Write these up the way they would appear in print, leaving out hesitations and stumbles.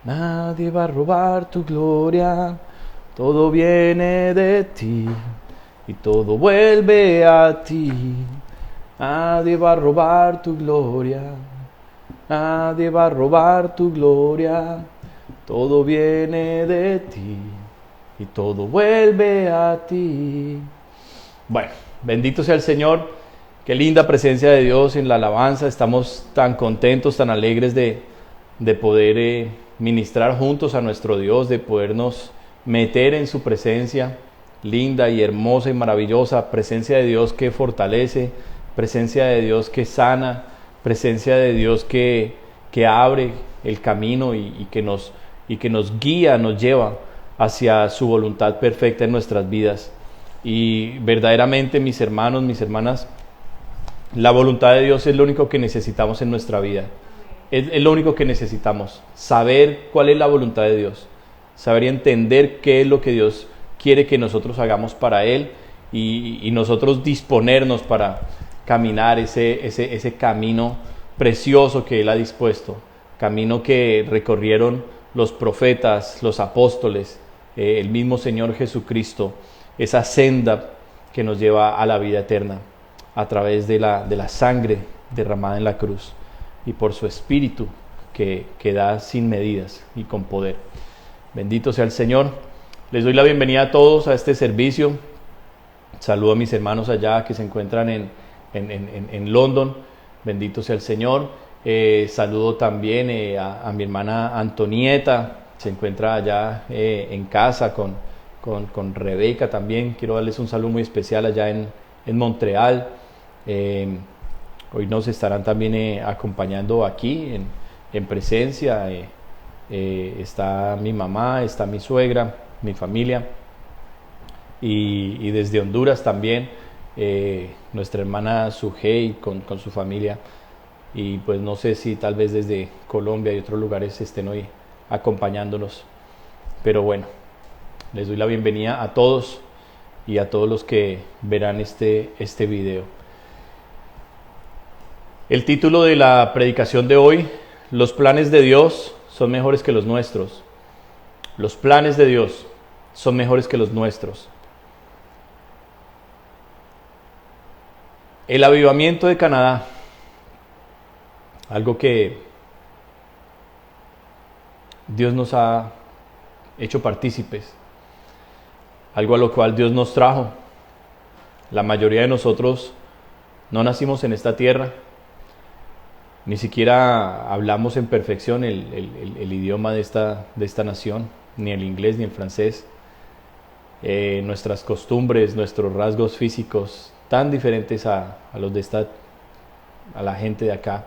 Nadie va a robar tu gloria, todo viene de ti y todo vuelve a ti. Nadie va a robar tu gloria, nadie va a robar tu gloria, todo viene de ti y todo vuelve a ti. Bueno, bendito sea el Señor, qué linda presencia de Dios en la alabanza. Estamos tan contentos, tan alegres de poder ministrar juntos a nuestro Dios, de podernos meter en su presencia, linda y hermosa y maravillosa, presencia de Dios que fortalece, presencia de Dios que sana, presencia de Dios que abre el camino y que nos guía, nos lleva hacia su voluntad perfecta en nuestras vidas. Y verdaderamente, mis hermanos, mis hermanas, la voluntad de Dios es lo único que necesitamos en nuestra vida. Es lo único que necesitamos, saber cuál es la voluntad de Dios, saber y entender qué es lo que Dios quiere que nosotros hagamos para Él y nosotros disponernos para caminar ese camino precioso que Él ha dispuesto, camino que recorrieron los profetas, los apóstoles, el mismo Señor Jesucristo, esa senda que nos lleva a la vida eterna a través de la sangre derramada en la cruz y por su Espíritu que da sin medidas y con poder. Bendito sea el Señor. Les doy la bienvenida a todos a este servicio. Saludo a mis hermanos allá que se encuentran en London. Bendito sea el Señor. Saludo también a mi hermana Antonieta, se encuentra allá en casa con Rebeca también. Quiero darles un saludo muy especial allá en Montreal. Hoy nos estarán también acompañando aquí en presencia. Está mi mamá, está mi suegra, mi familia. Y desde Honduras también nuestra hermana Sujei con su familia. Y pues no sé si tal vez desde Colombia y otros lugares estén hoy acompañándonos. Pero bueno, les doy la bienvenida a todos y a todos los que verán este video. El título de la predicación de hoy: los planes de Dios son mejores que los nuestros. Los planes de Dios son mejores que los nuestros. El avivamiento de Canadá, algo que Dios nos ha hecho partícipes, algo a lo cual Dios nos trajo. La mayoría de nosotros no nacimos en esta tierra, ni siquiera hablamos en perfección el idioma de esta nación, ni el inglés ni el francés. Nuestras costumbres, nuestros rasgos físicos, tan diferentes a los de a la gente de acá.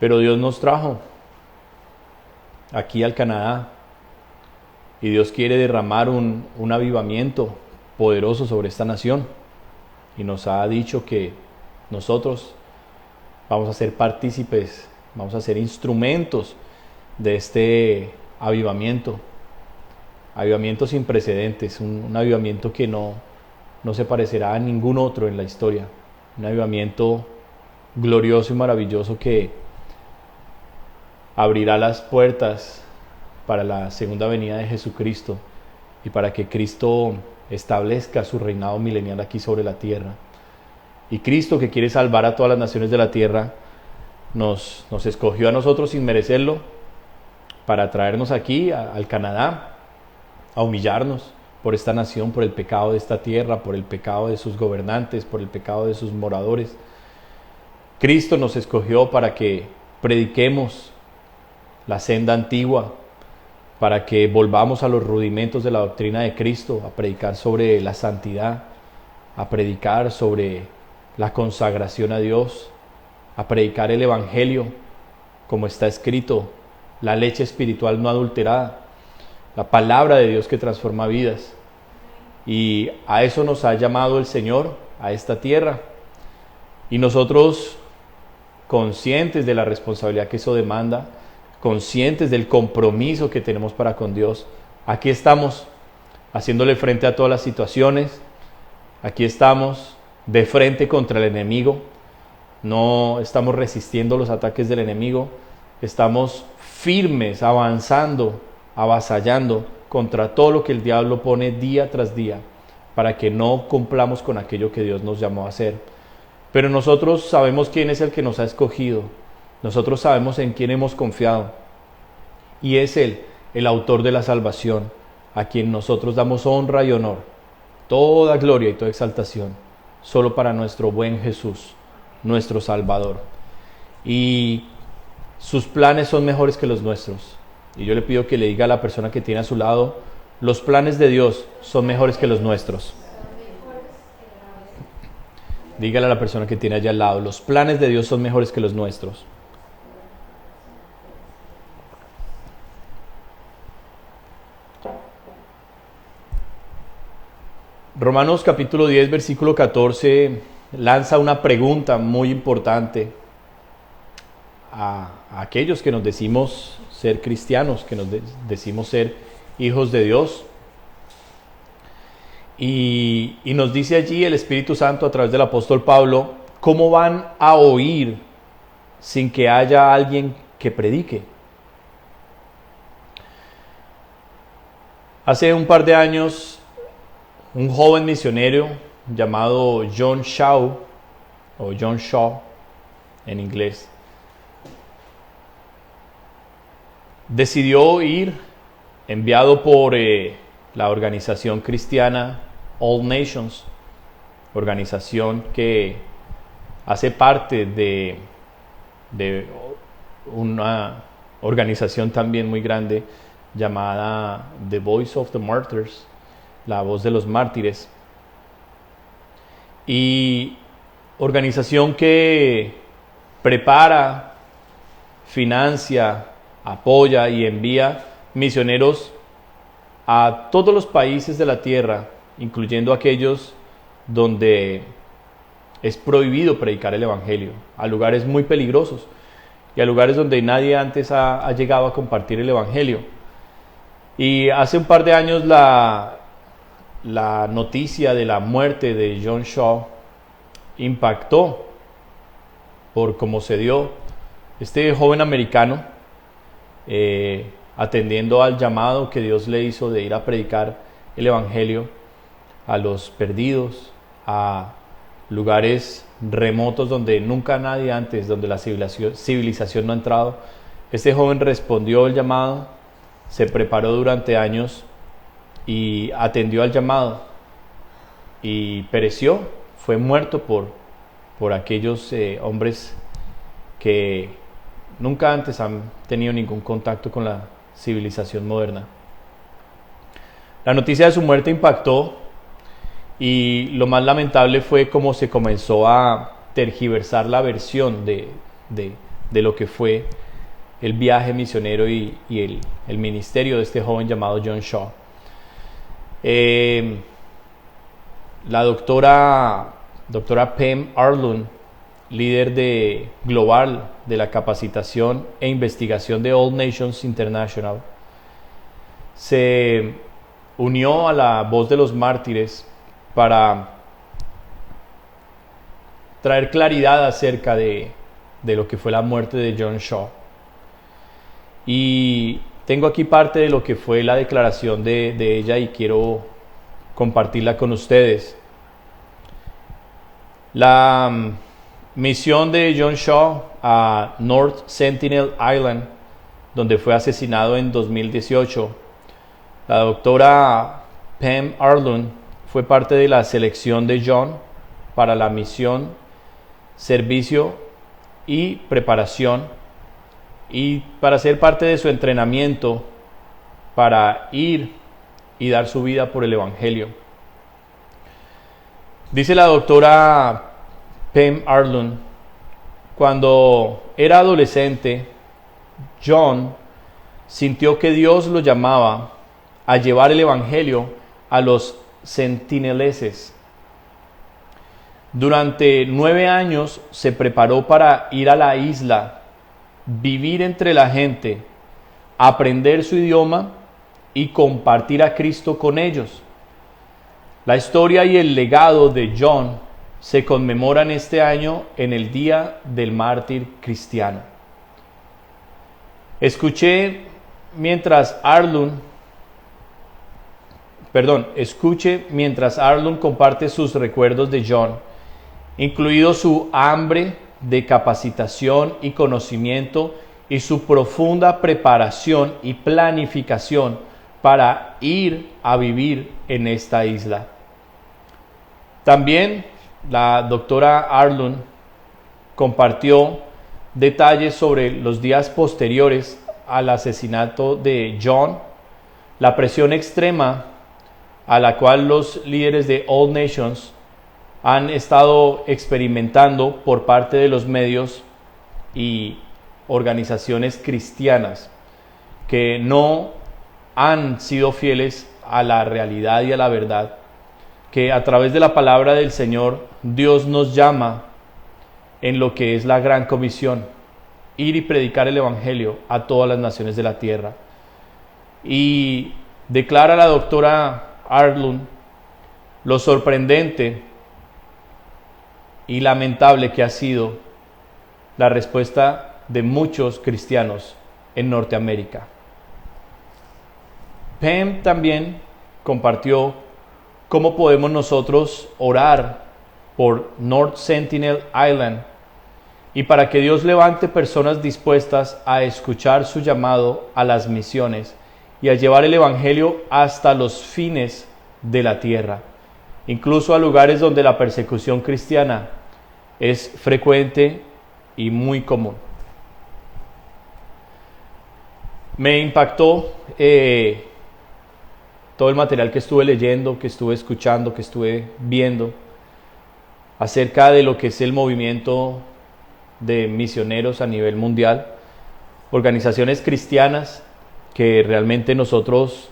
Pero Dios nos trajo aquí al Canadá y Dios quiere derramar un avivamiento poderoso sobre esta nación y nos ha dicho que nosotros vamos a ser partícipes, vamos a ser instrumentos de este avivamiento sin precedentes, un avivamiento que no se parecerá a ningún otro en la historia, un avivamiento glorioso y maravilloso que abrirá las puertas para la segunda venida de Jesucristo y para que Cristo establezca su reinado milenial aquí sobre la tierra. Y Cristo, que quiere salvar a todas las naciones de la tierra, nos escogió a nosotros sin merecerlo para traernos aquí al Canadá a humillarnos por esta nación, por el pecado de esta tierra, por el pecado de sus gobernantes, por el pecado de sus moradores. Cristo nos escogió para que prediquemos la senda antigua, para que volvamos a los rudimentos de la doctrina de Cristo, a predicar sobre la santidad, a predicar sobre la consagración a Dios, a predicar el Evangelio, como está escrito, la leche espiritual no adulterada, la palabra de Dios que transforma vidas. Y a eso nos ha llamado el Señor, a esta tierra. Y nosotros, conscientes de la responsabilidad que eso demanda, conscientes del compromiso que tenemos para con Dios, aquí estamos haciéndole frente a todas las situaciones. Aquí estamos de frente contra el enemigo. No estamos resistiendo los ataques del enemigo. Estamos firmes, avanzando, avasallando contra todo lo que el diablo pone día tras día, para que no cumplamos con aquello que Dios nos llamó a hacer. Pero nosotros sabemos quién es el que nos ha escogido, nosotros sabemos en quién hemos confiado, y es Él, el autor de la salvación, a quien nosotros damos honra y honor, toda gloria y toda exaltación, solo para nuestro buen Jesús, nuestro Salvador. Y sus planes son mejores que los nuestros. Y yo le pido que le diga a la persona que tiene a su lado, los planes de Dios son mejores que los nuestros. Dígale a la persona que tiene allá al lado, los planes de Dios son mejores que los nuestros. Romanos capítulo 10, versículo 14, lanza una pregunta muy importante a aquellos que nos decimos ser cristianos, que nos decimos ser hijos de Dios. Y nos dice allí el Espíritu Santo a través del apóstol Pablo, ¿cómo van a oír sin que haya alguien que predique? Hace un par de años, un joven misionero llamado John Shaw, o John Shaw en inglés, decidió ir, enviado por la organización cristiana All Nations, organización que hace parte de una organización también muy grande llamada The Voice of the Martyrs, la voz de los mártires, y organización que prepara, financia, apoya y envía misioneros a todos los países de la tierra, incluyendo aquellos donde es prohibido predicar el Evangelio, a lugares muy peligrosos y a lugares donde nadie antes ha llegado a compartir el Evangelio. Y hace un par de años la noticia de la muerte de John Shaw impactó por cómo se dio. Este joven americano, atendiendo al llamado que Dios le hizo de ir a predicar el Evangelio a los perdidos, a lugares remotos donde nunca nadie antes, donde la civilización no ha entrado, este joven respondió el llamado, se preparó durante años y atendió al llamado y pereció, fue muerto por aquellos hombres que nunca antes han tenido ningún contacto con la civilización moderna. La noticia de su muerte impactó, y lo más lamentable fue cómo se comenzó a tergiversar la versión de lo que fue el viaje misionero y el ministerio de este joven llamado John Shaw. La doctora Pam Arlund, líder global de la capacitación e investigación de All Nations International, se unió a la voz de los mártires para traer claridad acerca de lo que fue la muerte de John Shaw. Y tengo aquí parte de lo que fue la declaración de ella y quiero compartirla con ustedes. La misión de John Shaw a North Sentinel Island, donde fue asesinado en 2018, la doctora Pam Arlund fue parte de la selección de John para la misión, servicio y preparación, y para ser parte de su entrenamiento para ir y dar su vida por el Evangelio. Dice la doctora Pam Arlund, cuando era adolescente, John sintió que Dios lo llamaba a llevar el Evangelio a los sentineleses. Durante 9 años se preparó para ir a la isla, vivir entre la gente, aprender su idioma y compartir a Cristo con ellos. La historia y el legado de John se conmemoran este año en el Día del Mártir Cristiano. Escuche mientras Arlund comparte sus recuerdos de John, incluido su hambre de capacitación y conocimiento y su profunda preparación y planificación para ir a vivir en esta isla. También la doctora Arlund compartió detalles sobre los días posteriores al asesinato de John, la presión extrema a la cual los líderes de All Nations han estado experimentando por parte de los medios y organizaciones cristianas que no han sido fieles a la realidad y a la verdad, que a través de la palabra del Señor Dios nos llama en lo que es la gran comisión: ir y predicar el evangelio a todas las naciones de la tierra. Y declara la doctora Arlund lo sorprendente y lamentable que ha sido la respuesta de muchos cristianos en Norteamérica. Pam también compartió cómo podemos nosotros orar por North Sentinel Island y para que Dios levante personas dispuestas a escuchar su llamado a las misiones y a llevar el evangelio hasta los fines de la tierra, incluso a lugares donde la persecución cristiana es frecuente y muy común. Me impactó todo el material que estuve leyendo, que estuve escuchando, que estuve viendo acerca de lo que es el movimiento de misioneros a nivel mundial, organizaciones cristianas que realmente nosotros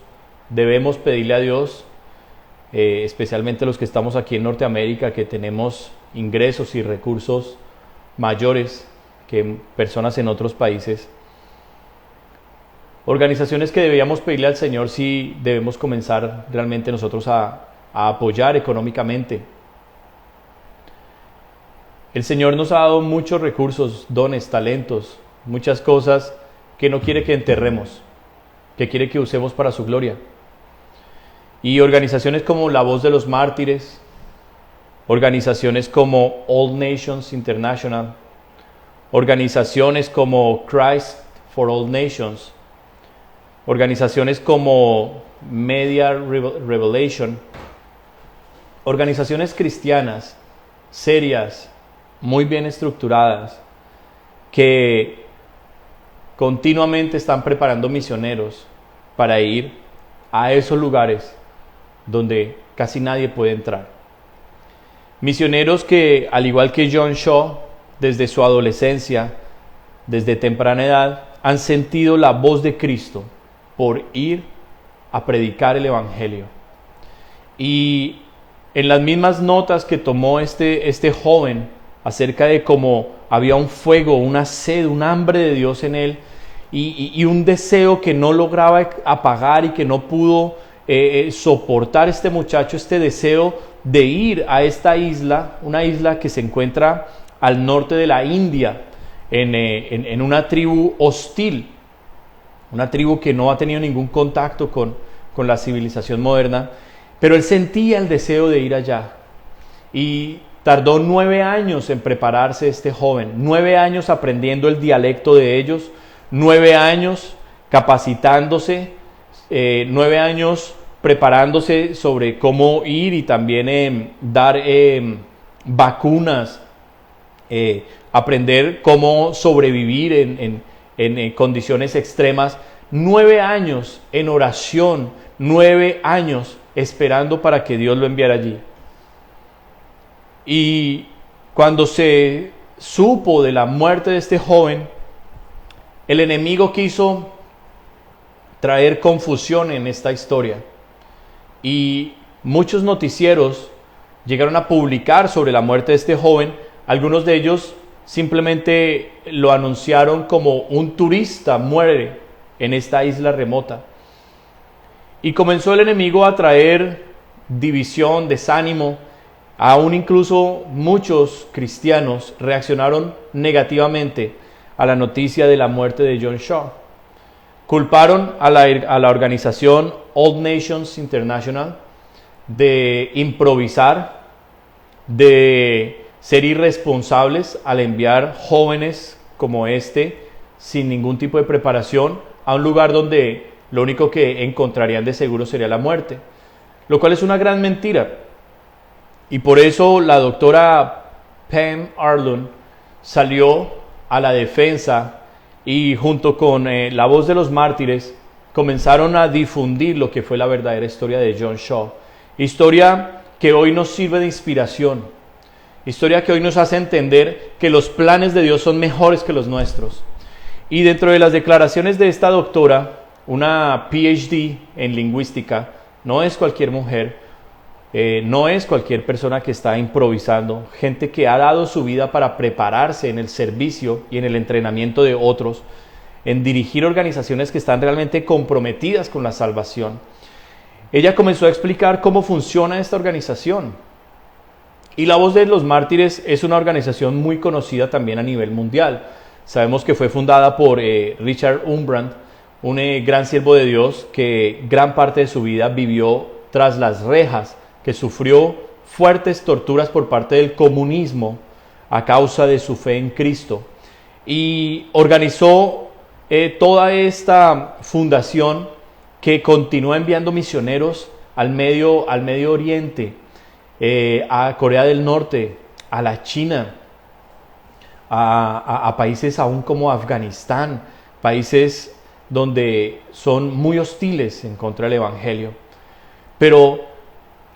debemos pedirle a Dios, especialmente los que estamos aquí en Norteamérica, que tenemos ingresos y recursos mayores que personas en otros países. Organizaciones que deberíamos pedirle al Señor si debemos comenzar realmente nosotros a apoyar económicamente. El Señor nos ha dado muchos recursos, dones, talentos, muchas cosas que no quiere que enterremos, que quiere que usemos para su gloria. Y organizaciones como La Voz de los Mártires, organizaciones como All Nations International, organizaciones como Christ for All Nations, organizaciones como Media Revelation, organizaciones cristianas serias, muy bien estructuradas, que continuamente están preparando misioneros para ir a esos lugares donde casi nadie puede entrar. Misioneros que, al igual que John Shaw, desde su adolescencia, desde temprana edad, han sentido la voz de Cristo por ir a predicar el evangelio. Y en las mismas notas que tomó este joven acerca de cómo había un fuego, una sed, un hambre de Dios en él y un deseo que no lograba apagar y que no pudo soportar este muchacho, este deseo de ir a esta isla, una isla que se encuentra al norte de la India, en una tribu hostil, una tribu que no ha tenido ningún contacto con la civilización moderna, pero él sentía el deseo de ir allá. Y tardó 9 años en prepararse este joven, 9 años aprendiendo el dialecto de ellos, 9 años capacitándose, 9 años preparándose sobre cómo ir y también dar vacunas, aprender cómo sobrevivir en condiciones extremas. 9 años en oración, 9 años esperando para que Dios lo enviara allí. Y cuando se supo de la muerte de este joven, el enemigo quiso traer confusión en esta historia. Y muchos noticieros llegaron a publicar sobre la muerte de este joven. Algunos de ellos simplemente lo anunciaron como un turista muere en esta isla remota. Y comenzó el enemigo a traer división, desánimo. Aún incluso muchos cristianos reaccionaron negativamente a la noticia de la muerte de John Shaw. culparon a la organización All Nations International de improvisar, de ser irresponsables al enviar jóvenes como este, sin ningún tipo de preparación, a un lugar donde lo único que encontrarían de seguro sería la muerte, lo cual es una gran mentira. Y por eso la doctora Pam Arlund salió a la defensa y junto con La Voz de los Mártires comenzaron a difundir lo que fue la verdadera historia de John Shaw. Historia que hoy nos sirve de inspiración. Historia que hoy nos hace entender que los planes de Dios son mejores que los nuestros. Y dentro de las declaraciones de esta doctora, una PhD en lingüística, no es cualquier mujer, no es cualquier persona que está improvisando, gente que ha dado su vida para prepararse en el servicio y en el entrenamiento de otros, en dirigir organizaciones que están realmente comprometidas con la salvación. Ella comenzó a explicar cómo funciona esta organización. Y La Voz de los Mártires es una organización muy conocida también a nivel mundial. Sabemos que fue fundada por Richard Wurmbrand, un gran siervo de Dios que gran parte de su vida vivió tras las rejas, que sufrió fuertes torturas por parte del comunismo a causa de su fe en Cristo. Y organizó toda esta fundación que continúa enviando misioneros al Medio Oriente, a Corea del Norte, a la China, a países aún como Afganistán, países donde son muy hostiles en contra del Evangelio. Pero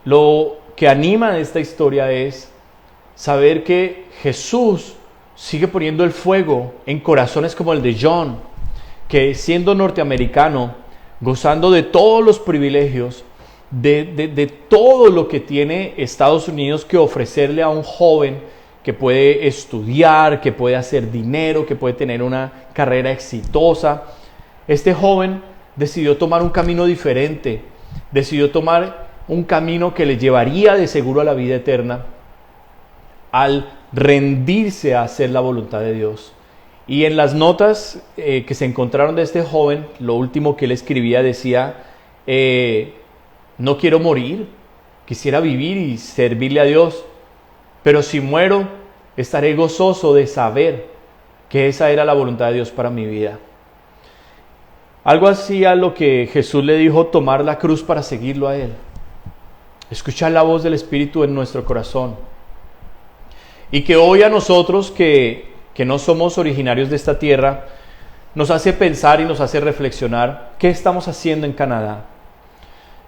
lo que anima de esta historia es saber que Jesús sigue poniendo el fuego en corazones como el de John, que siendo norteamericano, gozando de todos los privilegios, de todo lo que tiene Estados Unidos que ofrecerle a un joven que puede estudiar, que puede hacer dinero, que puede tener una carrera exitosa, este joven decidió tomar un camino diferente, decidió tomar un camino que le llevaría de seguro a la vida eterna al rendirse a hacer la voluntad de Dios. Y en las notas que se encontraron de este joven, lo último que él escribía decía, no quiero morir, quisiera vivir y servirle a Dios, pero si muero estaré gozoso de saber que esa era la voluntad de Dios para mi vida. Algo así a lo que Jesús le dijo, tomar la cruz para seguirlo a Él. Escuchar la voz del Espíritu en nuestro corazón. Y que hoy a nosotros que no somos originarios de esta tierra, nos hace pensar y nos hace reflexionar qué estamos haciendo en Canadá.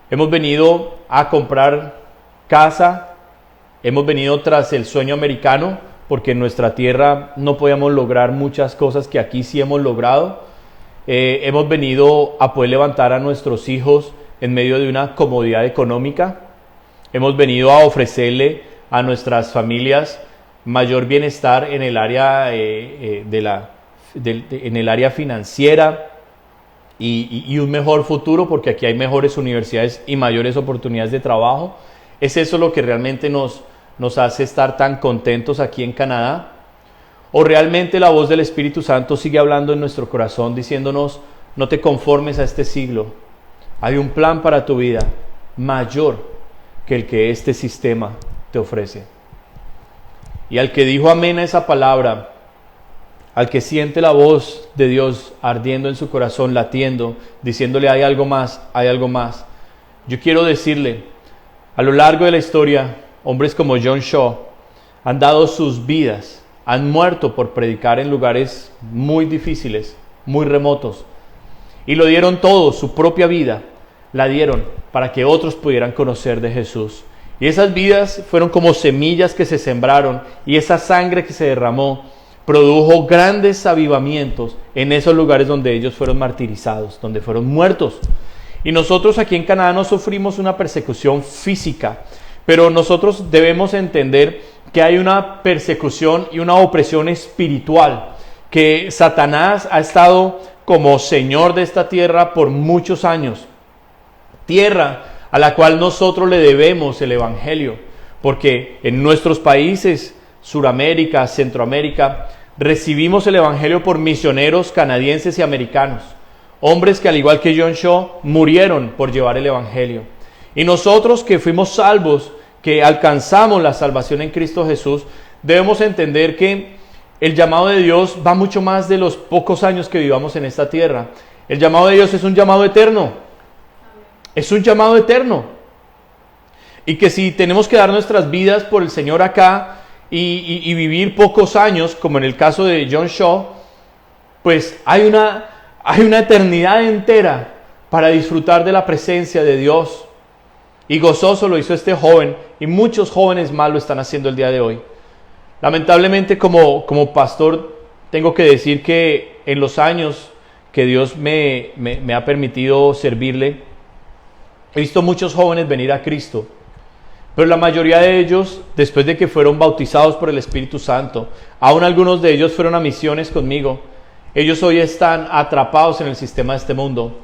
Hemos venido a comprar casa, hemos venido tras el sueño americano, porque en nuestra tierra no podíamos lograr muchas cosas que aquí sí hemos logrado. Hemos venido a poder levantar a nuestros hijos en medio de una comodidad económica. Hemos venido a ofrecerle a nuestras familias mayor bienestar en el área, en el área financiera y un mejor futuro, porque aquí hay mejores universidades y mayores oportunidades de trabajo. ¿Es eso lo que realmente nos hace estar tan contentos aquí en Canadá? ¿O realmente la voz del Espíritu Santo sigue hablando en nuestro corazón diciéndonos, no te conformes a este siglo? Hay un plan para tu vida mayor que el que este sistema te ofrece. Y al que dijo amén a esa palabra, al que siente la voz de Dios ardiendo en su corazón, latiendo, diciéndole hay algo más, yo quiero decirle, a lo largo de la historia, hombres como John Shaw han dado sus vidas, han muerto por predicar en lugares muy difíciles, muy remotos, y lo dieron todo, su propia vida, la dieron para que otros pudieran conocer de Jesús. Y esas vidas fueron como semillas que se sembraron, y esa sangre que se derramó produjo grandes avivamientos en esos lugares donde ellos fueron martirizados, donde fueron muertos. Y nosotros aquí en Canadá no sufrimos una persecución física, pero nosotros debemos entender que hay una persecución y una opresión espiritual, que Satanás ha estado como señor de esta tierra por muchos años. Tierra a la cual nosotros le debemos el Evangelio, porque en nuestros países, Suramérica, Centroamérica, recibimos el Evangelio por misioneros canadienses y americanos. Hombres que al igual que John Shaw murieron por llevar el Evangelio. Y nosotros que fuimos salvos, que alcanzamos la salvación en Cristo Jesús, debemos entender que el llamado de Dios va mucho más de los pocos años que vivamos en esta tierra. El llamado de Dios es un llamado eterno. Es un llamado eterno. Y que si tenemos que dar nuestras vidas por el Señor acá y vivir pocos años, como en el caso de John Shaw, pues hay una eternidad entera para disfrutar de la presencia de Dios. Y gozoso lo hizo este joven, y muchos jóvenes más lo están haciendo el día de hoy. Lamentablemente, como pastor, tengo que decir que en los años que Dios me ha permitido servirle, he visto muchos jóvenes venir a Cristo, pero la mayoría de ellos, después de que fueron bautizados por el Espíritu Santo, aún algunos de ellos fueron a misiones conmigo, ellos hoy están atrapados en el sistema de este mundo.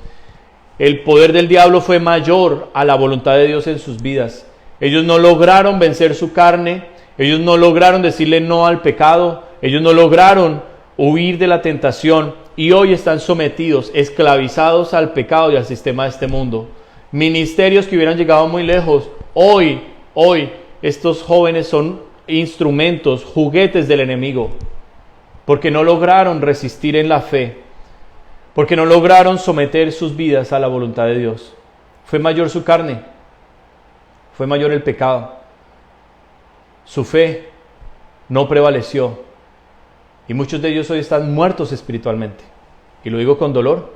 El poder del diablo fue mayor a la voluntad de Dios en sus vidas. Ellos no lograron vencer su carne, ellos no lograron decirle no al pecado, ellos no lograron huir de la tentación y hoy están sometidos, esclavizados al pecado y al sistema de este mundo. Ministerios que hubieran llegado muy lejos, hoy estos jóvenes son instrumentos, juguetes del enemigo, porque no lograron resistir en la fe, porque no lograron someter sus vidas a la voluntad de Dios. Fue mayor su carne, fue mayor el pecado. Su fe no prevaleció. Y muchos de ellos hoy están muertos espiritualmente. Y lo digo con dolor,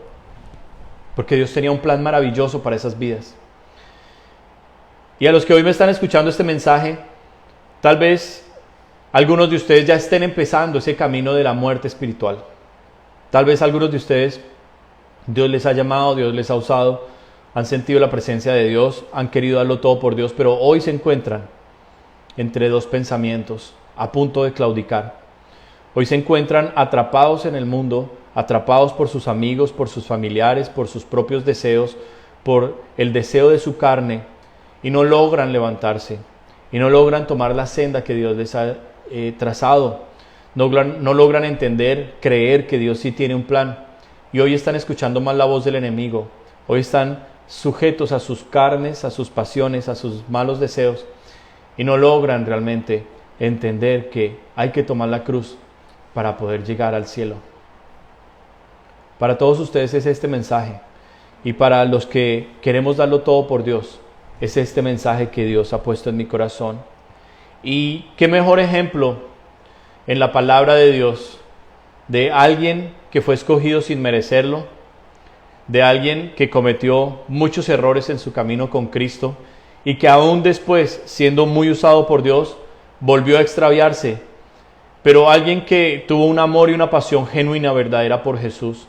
porque Dios tenía un plan maravilloso para esas vidas. Y a los que hoy me están escuchando este mensaje, tal vez algunos de ustedes ya estén empezando ese camino de la muerte espiritual. Tal vez algunos de ustedes, Dios les ha llamado, Dios les ha usado, han sentido la presencia de Dios, han querido darlo todo por Dios, pero hoy se encuentran entre dos pensamientos, a punto de claudicar. Hoy se encuentran atrapados en el mundo, atrapados por sus amigos, por sus familiares, por sus propios deseos, por el deseo de su carne, y no logran levantarse, y no logran tomar la senda que Dios les ha trazado. No logran entender, creer que Dios sí tiene un plan. Y hoy están escuchando más la voz del enemigo. Hoy están sujetos a sus carnes, a sus pasiones, a sus malos deseos. Y no logran realmente entender que hay que tomar la cruz para poder llegar al cielo. Para todos ustedes es este mensaje. Y para los que queremos darlo todo por Dios, es este mensaje que Dios ha puesto en mi corazón. Y qué mejor ejemplo en la palabra de Dios, de alguien que fue escogido sin merecerlo, de alguien que cometió muchos errores en su camino con Cristo y que aún después, siendo muy usado por Dios, volvió a extraviarse, pero alguien que tuvo un amor y una pasión genuina, verdadera por Jesús,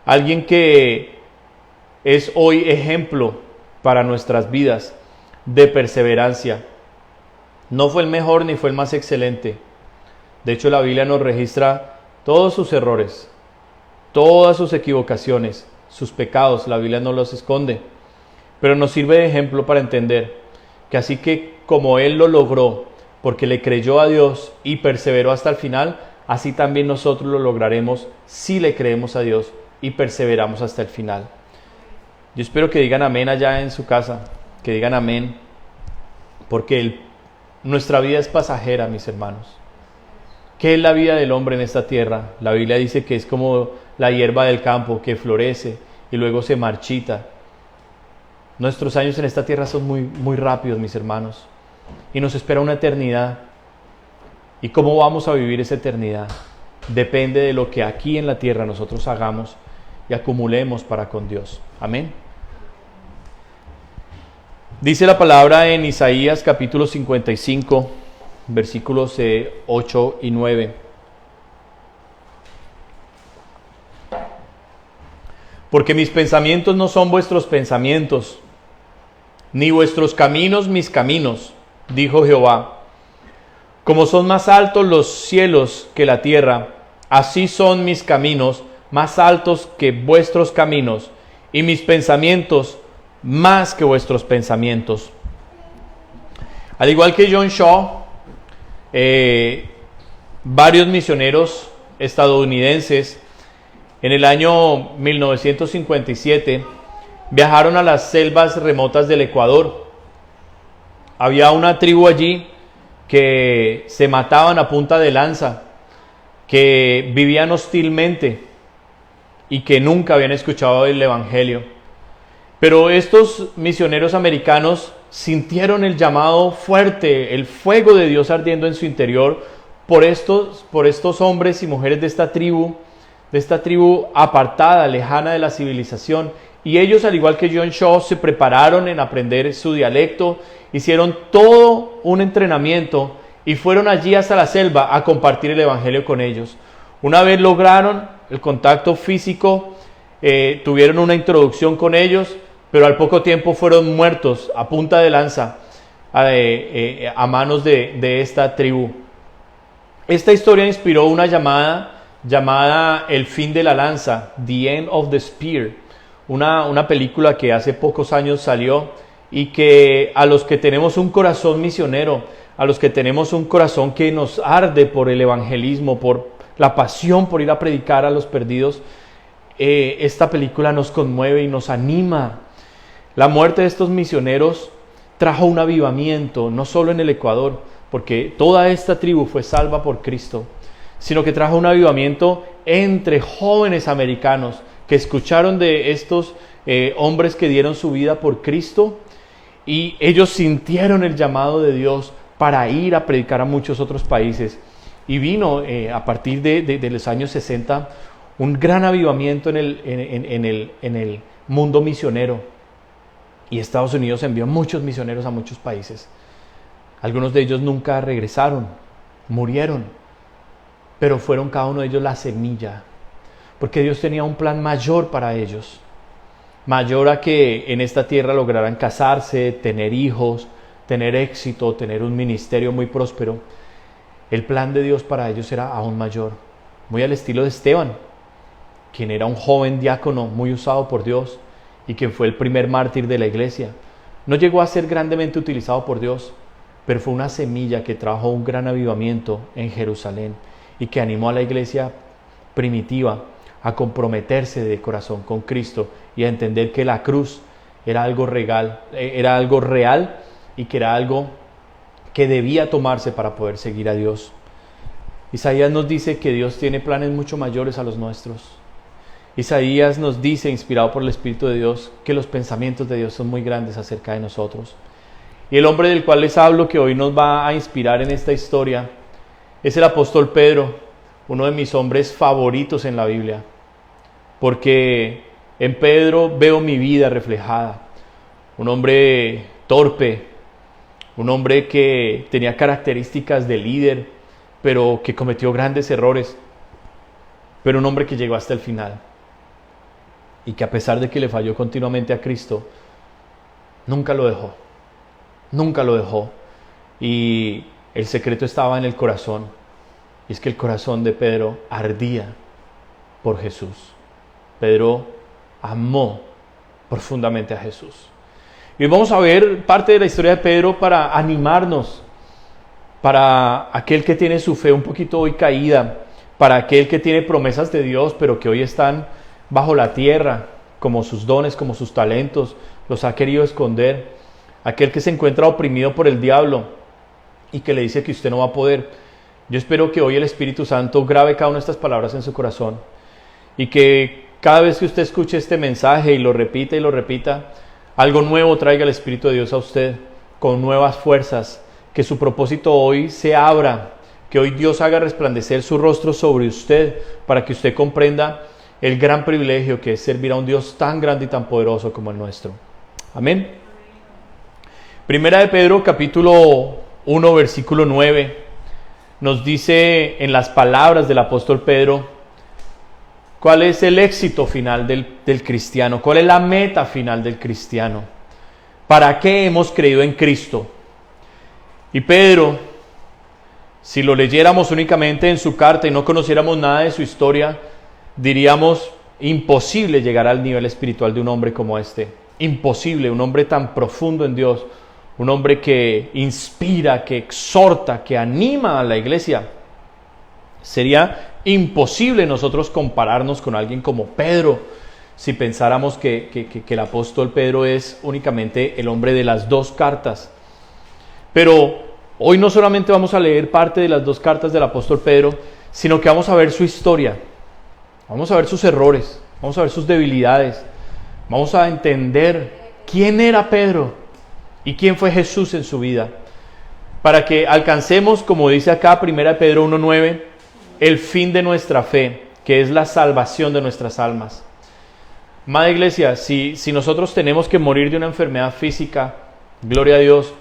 alguien que es hoy ejemplo para nuestras vidas de perseverancia. No fue el mejor ni fue el más excelente. De hecho, la Biblia nos registra todos sus errores, todas sus equivocaciones, sus pecados. La Biblia no los esconde, pero nos sirve de ejemplo para entender que así que como Él lo logró, porque le creyó a Dios y perseveró hasta el final, así también nosotros lo lograremos si le creemos a Dios y perseveramos hasta el final. Yo espero que digan amén allá en su casa, que digan amén, porque nuestra vida es pasajera, mis hermanos. ¿Qué es la vida del hombre en esta tierra? La Biblia dice que es como la hierba del campo que florece y luego se marchita. Nuestros años en esta tierra son muy rápidos, mis hermanos, y nos espera una eternidad. ¿Y cómo vamos a vivir esa eternidad? Depende de lo que aquí en la tierra nosotros hagamos y acumulemos para con Dios. Amén. Dice la palabra en Isaías capítulo 55, versículos 8 y 9. Porque mis pensamientos no son vuestros pensamientos, ni vuestros caminos mis caminos, dijo Jehová. Como son más altos los cielos que la tierra, así son mis caminos más altos que vuestros caminos, y mis pensamientos más que vuestros pensamientos. Al igual que John Shaw, varios misioneros estadounidenses En el año 1957 viajaron a las selvas remotas del Ecuador. Había una tribu allí que se mataban a punta de lanza, que vivían hostilmente y que nunca habían escuchado el Evangelio. Pero estos misioneros americanos sintieron el llamado fuerte, el fuego de Dios ardiendo en su interior por estos hombres y mujeres de esta tribu apartada, lejana de la civilización. Y ellos, al igual que John Shaw, se prepararon en aprender su dialecto, hicieron todo un entrenamiento y fueron allí hasta la selva a compartir el Evangelio con ellos. Una vez lograron el contacto físico, tuvieron una introducción con ellos, pero al poco tiempo fueron muertos a punta de lanza a manos de esta tribu. Esta historia inspiró una llamada El fin de la lanza, The End of the Spear, una película que hace pocos años salió y que a los que tenemos un corazón misionero, a los que tenemos un corazón que nos arde por el evangelismo, por la pasión por ir a predicar a los perdidos, esta película nos conmueve y nos anima. La muerte de estos misioneros trajo un avivamiento, no solo en el Ecuador, porque toda esta tribu fue salva por Cristo, sino que trajo un avivamiento entre jóvenes americanos que escucharon de estos hombres que dieron su vida por Cristo, y ellos sintieron el llamado de Dios para ir a predicar a muchos otros países. Y vino a partir de los años 60 un gran avivamiento en el mundo misionero. Y Estados Unidos envió muchos misioneros a muchos países. Algunos de ellos nunca regresaron, murieron, pero fueron cada uno de ellos la semilla, porque Dios tenía un plan mayor para ellos, mayor a que en esta tierra lograran casarse, tener hijos, tener éxito, tener un ministerio muy próspero. El plan de Dios para ellos era aún mayor, muy al estilo de Esteban, quien era un joven diácono muy usado por Dios y quien fue el primer mártir de la iglesia. No llegó a ser grandemente utilizado por Dios, pero fue una semilla que trajo un gran avivamiento en Jerusalén y que animó a la iglesia primitiva a comprometerse de corazón con Cristo y a entender que la cruz era algo real y que era algo que debía tomarse para poder seguir a Dios. Isaías nos dice que Dios tiene planes mucho mayores a los nuestros. Isaías nos dice, inspirado por el Espíritu de Dios, que los pensamientos de Dios son muy grandes acerca de nosotros. Y el hombre del cual les hablo, que hoy nos va a inspirar en esta historia, es el apóstol Pedro, uno de mis hombres favoritos en la Biblia, porque en Pedro veo mi vida reflejada. Un hombre torpe, un hombre que tenía características de líder, pero que cometió grandes errores, pero un hombre que llegó hasta el final y que a pesar de que le falló continuamente a Cristo, nunca lo dejó. Y el secreto estaba en el corazón, y es que el corazón de Pedro ardía por Jesús. Pedro amó profundamente a Jesús. Y hoy vamos a ver parte de la historia de Pedro para animarnos, para aquel que tiene su fe un poquito hoy caída, para aquel que tiene promesas de Dios, pero que hoy están bajo la tierra, como sus dones, como sus talentos, los ha querido esconder. Aquel que se encuentra oprimido por el diablo y que le dice que usted no va a poder. Yo espero que hoy el Espíritu Santo grabe cada una de estas palabras en su corazón y que cada vez que usted escuche este mensaje y lo repita, algo nuevo traiga el Espíritu de Dios a usted con nuevas fuerzas, que su propósito hoy se abra, que hoy Dios haga resplandecer su rostro sobre usted para que usted comprenda el gran privilegio que es servir a un Dios tan grande y tan poderoso como el nuestro. Amén. Primera de Pedro, capítulo 1, versículo 9, nos dice en las palabras del apóstol Pedro, ¿cuál es el éxito final del cristiano? ¿Cuál es la meta final del cristiano? ¿Para qué hemos creído en Cristo? Y Pedro, si lo leyéramos únicamente en su carta y no conociéramos nada de su historia, diríamos, imposible llegar al nivel espiritual de un hombre como este. Imposible, un hombre tan profundo en Dios, un hombre que inspira, que exhorta, que anima a la iglesia. Sería imposible nosotros compararnos con alguien como Pedro, si pensáramos que el apóstol Pedro es únicamente el hombre de las 2 cartas. Pero hoy no solamente vamos a leer parte de las 2 cartas del apóstol Pedro, sino que vamos a ver su historia, vamos a ver sus errores, vamos a ver sus debilidades, vamos a entender quién era Pedro y quién fue Jesús en su vida, para que alcancemos, como dice acá 1 Pedro 1:9, el fin de nuestra fe, que es la salvación de nuestras almas. Amada iglesia, si nosotros tenemos que morir de una enfermedad física, gloria a Dios.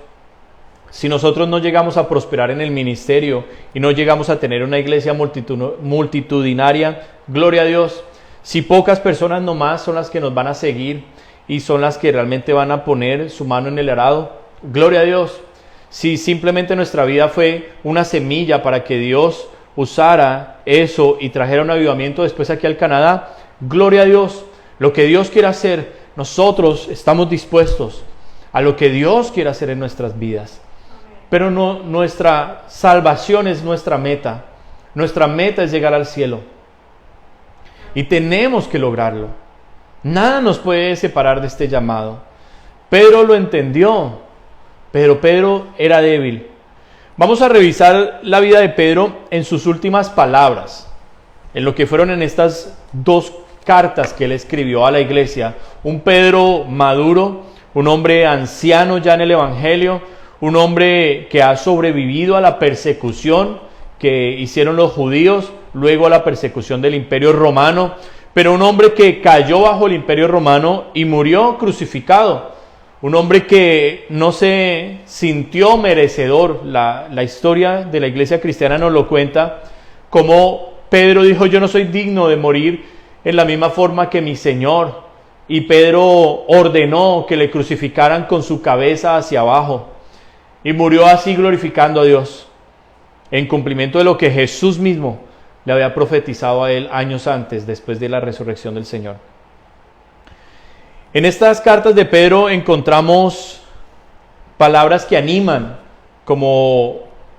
Si nosotros no llegamos a prosperar en el ministerio y no llegamos a tener una iglesia multitudinaria, gloria a Dios. Si pocas personas nomás son las que nos van a seguir y son las que realmente van a poner su mano en el arado, gloria a Dios. Si simplemente nuestra vida fue una semilla para que Dios usara eso y trajera un avivamiento después aquí al Canadá, gloria a Dios. Lo que Dios quiera hacer, nosotros estamos dispuestos a lo que Dios quiera hacer en nuestras vidas. Pero no, nuestra salvación es nuestra meta. Nuestra meta es llegar al cielo. Y tenemos que lograrlo. Nada nos puede separar de este llamado. Pedro lo entendió, pero Pedro era débil. Vamos a revisar la vida de Pedro en sus últimas palabras, en lo que fueron en estas 2 cartas que él escribió a la iglesia. Un Pedro maduro, un hombre anciano ya en el evangelio, un hombre que ha sobrevivido a la persecución que hicieron los judíos, luego a la persecución del Imperio Romano, pero un hombre que cayó bajo el Imperio Romano y murió crucificado. Un hombre que no se sintió merecedor. La historia de la iglesia cristiana nos lo cuenta, como Pedro dijo: yo no soy digno de morir en la misma forma que mi Señor. Y Pedro ordenó que le crucificaran con su cabeza hacia abajo. Y murió así glorificando a Dios, en cumplimiento de lo que Jesús mismo le había profetizado a él años antes, después de la resurrección del Señor. En estas cartas de Pedro encontramos palabras que animan, como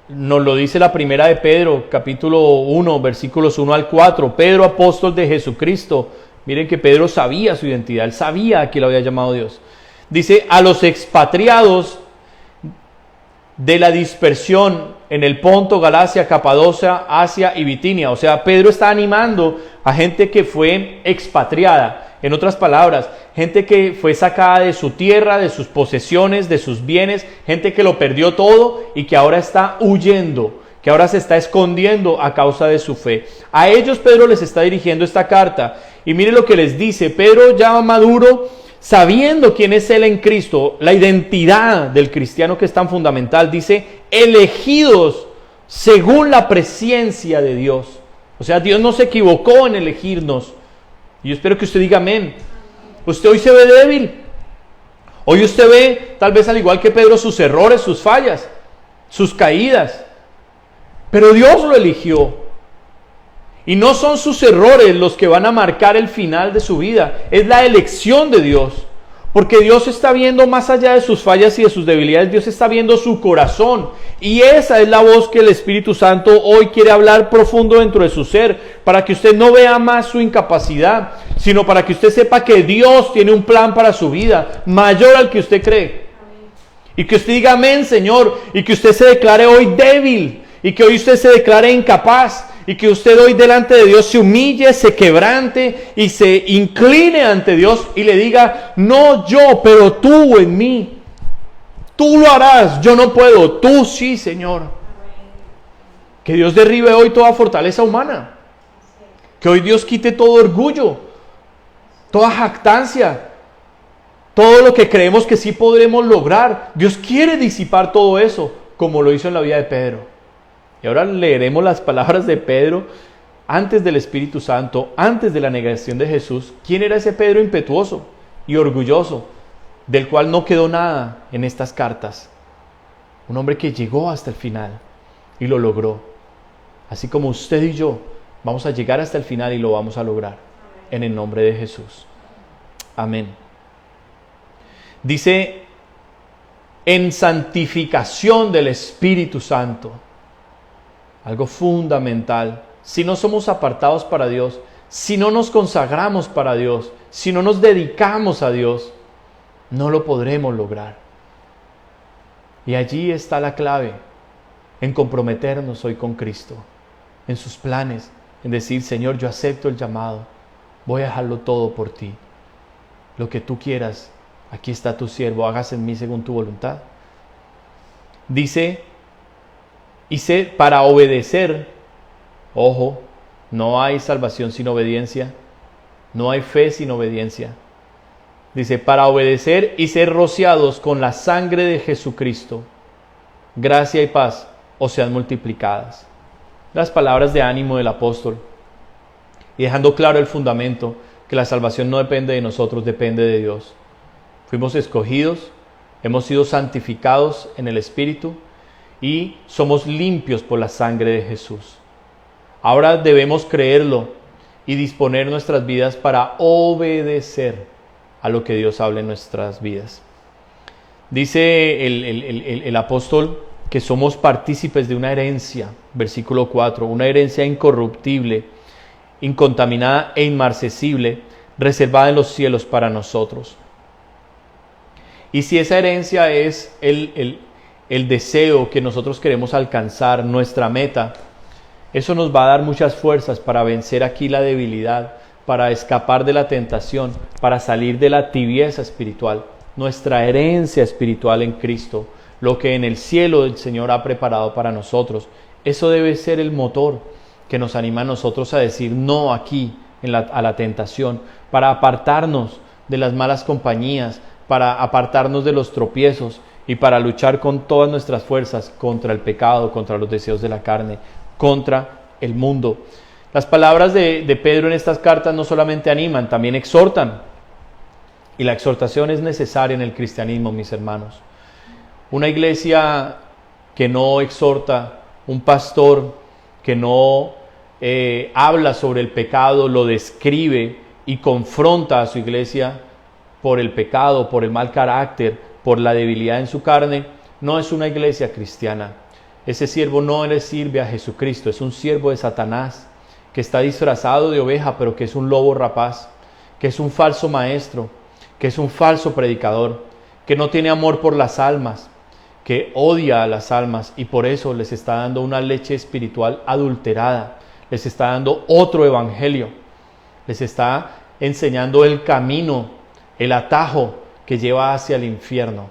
nos lo dice la primera de Pedro, capítulo 1, versículos 1 al 4. Pedro, apóstol de Jesucristo. Miren que Pedro sabía su identidad, él sabía a quién lo había llamado Dios. Dice: a los expatriados de la dispersión en el Ponto, Galacia, Capadocia, Asia y Bitinia. O sea, Pedro está animando a gente que fue expatriada. En otras palabras, gente que fue sacada de su tierra, de sus posesiones, de sus bienes, gente que lo perdió todo y que ahora está huyendo, que ahora se está escondiendo a causa de su fe. A ellos Pedro les está dirigiendo esta carta. Y mire lo que les dice. Pedro, ya maduro, sabiendo quién es él en Cristo, la identidad del cristiano que es tan fundamental, dice: elegidos según la presciencia de Dios. O sea, Dios no se equivocó en elegirnos. Y yo espero que usted diga amén. Usted hoy se ve débil. Hoy usted ve, tal vez al igual que Pedro, sus errores, sus fallas, sus caídas. Pero Dios lo eligió. Y no son sus errores los que van a marcar el final de su vida. Es la elección de Dios. Porque Dios está viendo más allá de sus fallas y de sus debilidades. Dios está viendo su corazón. Y esa es la voz que el Espíritu Santo hoy quiere hablar profundo dentro de su ser. Para que usted no vea más su incapacidad, sino para que usted sepa que Dios tiene un plan para su vida, mayor al que usted cree. Y que usted diga amén, Señor. Y que usted se declare hoy débil. Y que hoy usted se declare incapaz. Y que usted hoy delante de Dios se humille, se quebrante y se incline ante Dios y le diga: no yo, pero tú en mí. Tú lo harás, yo no puedo, tú sí, Señor. Que Dios derribe hoy toda fortaleza humana. Que hoy Dios quite todo orgullo, toda jactancia, todo lo que creemos que sí podremos lograr. Dios quiere disipar todo eso, como lo hizo en la vida de Pedro. Y ahora leeremos las palabras de Pedro antes del Espíritu Santo, antes de la negación de Jesús. ¿Quién era ese Pedro impetuoso y orgulloso, del cual no quedó nada en estas cartas? Un hombre que llegó hasta el final y lo logró. Así como usted y yo vamos a llegar hasta el final y lo vamos a lograr. En el nombre de Jesús. Amén. Dice: en santificación del Espíritu Santo. Algo fundamental, si no somos apartados para Dios, si no nos consagramos para Dios, si no nos dedicamos a Dios, no lo podremos lograr. Y allí está la clave, en comprometernos hoy con Cristo, en sus planes, en decir, Señor, yo acepto el llamado, voy a dejarlo todo por ti. Lo que tú quieras, aquí está tu siervo, hágase en mí según tu voluntad. Dice, para obedecer, ojo, no hay salvación sin obediencia, no hay fe sin obediencia. Dice, para obedecer y ser rociados con la sangre de Jesucristo, gracia y paz os sean multiplicadas. Las palabras de ánimo del apóstol, y dejando claro el fundamento, que la salvación no depende de nosotros, depende de Dios. Fuimos escogidos, hemos sido santificados en el Espíritu y somos limpios por la sangre de Jesús. Ahora debemos creerlo y disponer nuestras vidas para obedecer a lo que Dios habla en nuestras vidas. Dice el apóstol que somos partícipes de una herencia, versículo 4, una herencia incorruptible, incontaminada e inmarcesible, reservada en los cielos para nosotros. Y si esa herencia es el deseo que nosotros queremos alcanzar, nuestra meta, eso nos va a dar muchas fuerzas para vencer aquí la debilidad, para escapar de la tentación, para salir de la tibieza espiritual. Nuestra herencia espiritual en Cristo, lo que en el cielo el Señor ha preparado para nosotros, eso debe ser el motor que nos anima a nosotros a decir no aquí a la tentación, para apartarnos de las malas compañías, para apartarnos de los tropiezos y para luchar con todas nuestras fuerzas contra el pecado, contra los deseos de la carne, contra el mundo. Las palabras de Pedro en estas cartas no solamente animan, también exhortan. Y la exhortación es necesaria en el cristianismo, mis hermanos. Una iglesia que no exhorta, un pastor que no habla sobre el pecado, lo describe y confronta a su iglesia por el pecado, por el mal carácter, por la debilidad en su carne, no es una iglesia cristiana. Ese siervo no le sirve a Jesucristo, es un siervo de Satanás, que está disfrazado de oveja, pero que es un lobo rapaz, que es un falso maestro, que es un falso predicador, que no tiene amor por las almas, que odia a las almas y por eso les está dando una leche espiritual adulterada, les está dando otro evangelio, les está enseñando el camino, el atajo que lleva hacia el infierno.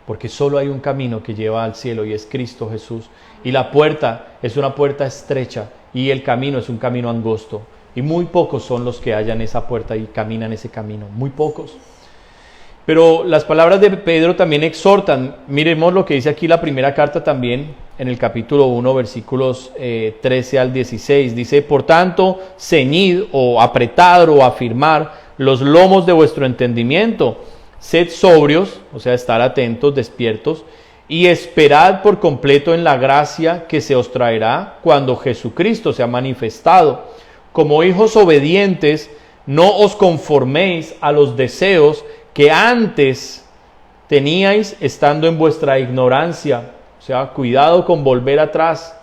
Porque solo hay un camino que lleva al cielo y es Cristo Jesús. Y la puerta es una puerta estrecha y el camino es un camino angosto. Y muy pocos son los que hallan esa puerta y caminan ese camino, muy pocos. Pero las palabras de Pedro también exhortan. Miremos lo que dice aquí la primera carta también, en el capítulo 1, versículos 13 al 16. Dice, por tanto, ceñid o apretad o afirmar los lomos de vuestro entendimiento. Sed sobrios, o sea, estar atentos, despiertos, y esperad por completo en la gracia que se os traerá cuando Jesucristo sea manifestado. Como hijos obedientes, no os conforméis a los deseos que antes teníais estando en vuestra ignorancia. O sea, cuidado con volver atrás.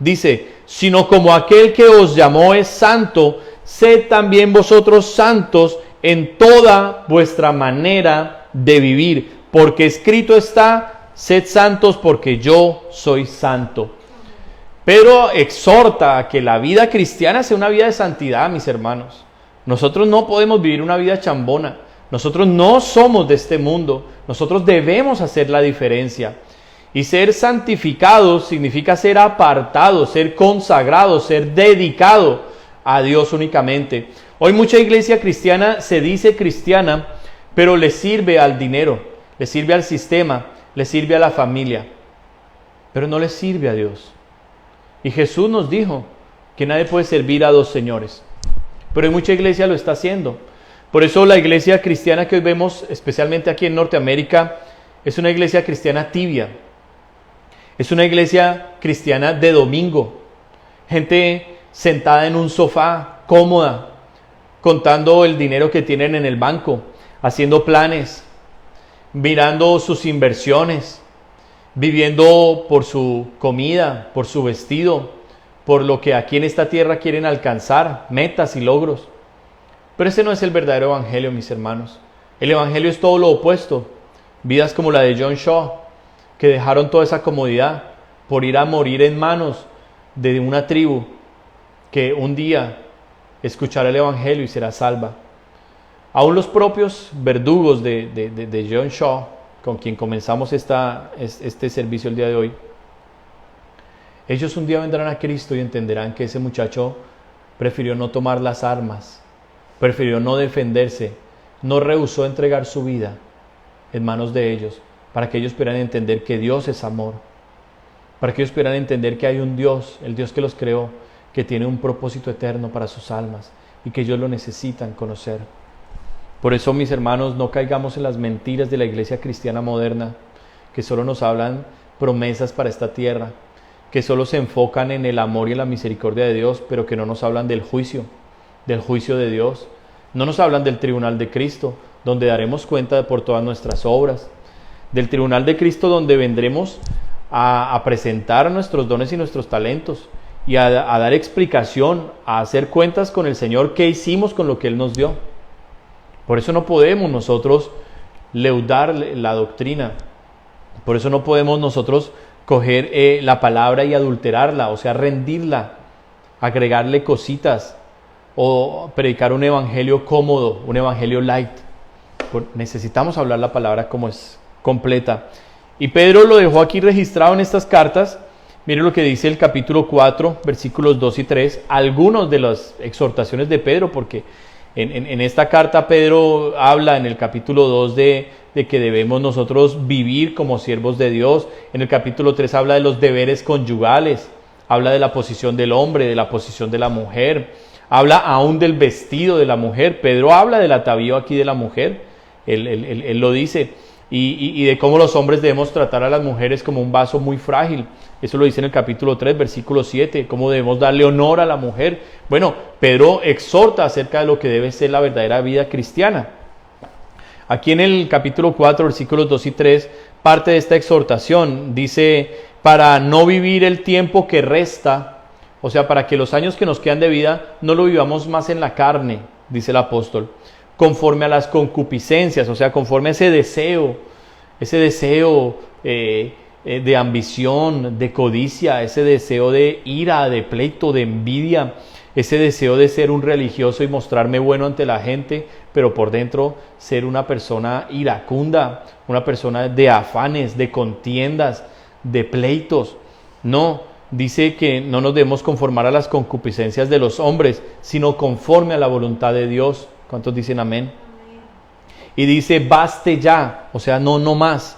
Dice, sino como aquel que os llamó es santo, sed también vosotros santos en toda vuestra manera de vivir, porque escrito está, sed santos porque yo soy santo. Pedro exhorta a que la vida cristiana sea una vida de santidad, mis hermanos. Nosotros no podemos vivir una vida chambona. Nosotros no somos de este mundo. Nosotros debemos hacer la diferencia. Y ser santificado significa ser apartado, ser consagrado, ser dedicado a Dios únicamente. Hoy mucha iglesia cristiana se dice cristiana, pero le sirve al dinero, le sirve al sistema, le sirve a la familia, pero no le sirve a Dios. Y Jesús nos dijo que nadie puede servir a dos señores, pero hay mucha iglesia lo está haciendo. Por eso la iglesia cristiana que hoy vemos, especialmente aquí en Norteamérica, es una iglesia cristiana tibia. Es una iglesia cristiana de domingo. Gente sentada en un sofá, cómoda, contando el dinero que tienen en el banco, haciendo planes, mirando sus inversiones, viviendo por su comida, por su vestido, por lo que aquí en esta tierra quieren alcanzar, metas y logros. Pero ese no es el verdadero evangelio, mis hermanos. El evangelio es todo lo opuesto. Vidas como la de John Shaw, que dejaron toda esa comodidad por ir a morir en manos de una tribu que un día escuchará el evangelio y será salva. Aún los propios verdugos de John Shaw, con quien comenzamos este servicio el día de hoy, ellos un día vendrán a Cristo y entenderán que ese muchacho prefirió no tomar las armas, prefirió no defenderse, no rehusó entregar su vida en manos de ellos, para que ellos pudieran entender que Dios es amor, para que ellos pudieran entender que hay un Dios, el Dios que los creó, que tiene un propósito eterno para sus almas y que ellos lo necesitan conocer. Por eso, mis hermanos, no caigamos en las mentiras de la iglesia cristiana moderna, que solo nos hablan promesas para esta tierra, que solo se enfocan en el amor y en la misericordia de Dios, pero que no nos hablan del juicio de Dios. No nos hablan del tribunal de Cristo, donde daremos cuenta por todas nuestras obras, del tribunal de Cristo donde vendremos a presentar nuestros dones y nuestros talentos y a dar explicación, a hacer cuentas con el Señor qué hicimos con lo que Él nos dio. Por eso no podemos nosotros leudar la doctrina, por eso no podemos nosotros coger la palabra y adulterarla, o sea, rendirla, agregarle cositas o predicar un evangelio cómodo, un evangelio light. Necesitamos hablar la palabra como es completa. Y Pedro lo dejó aquí registrado en estas cartas. Miren lo que dice el capítulo 4, versículos 2 y 3, algunas de las exhortaciones de Pedro, porque en esta carta Pedro habla en el capítulo 2 de que debemos nosotros vivir como siervos de Dios. En el capítulo 3 habla de los deberes conyugales, habla de la posición del hombre, de la posición de la mujer, habla aún del vestido de la mujer. Pedro habla del atavío aquí de la mujer, él lo dice, y de cómo los hombres debemos tratar a las mujeres como un vaso muy frágil. Eso lo dice en el capítulo 3, versículo 7, cómo debemos darle honor a la mujer. Bueno, Pedro exhorta acerca de lo que debe ser la verdadera vida cristiana. Aquí en el capítulo 4, versículos 2 y 3, parte de esta exhortación dice, para no vivir el tiempo que resta, o sea, para que los años que nos quedan de vida no lo vivamos más en la carne, dice el apóstol, conforme a las concupiscencias, o sea, conforme a ese deseo de ambición, de codicia, ese deseo de ira, de pleito, de envidia, ese deseo de ser un religioso y mostrarme bueno ante la gente, pero por dentro ser una persona iracunda, una persona de afanes, de contiendas, de pleitos. No, dice que no nos debemos conformar a las concupiscencias de los hombres, sino conforme a la voluntad de Dios. ¿Cuántos dicen amén? Y dice, baste ya, o sea, no más,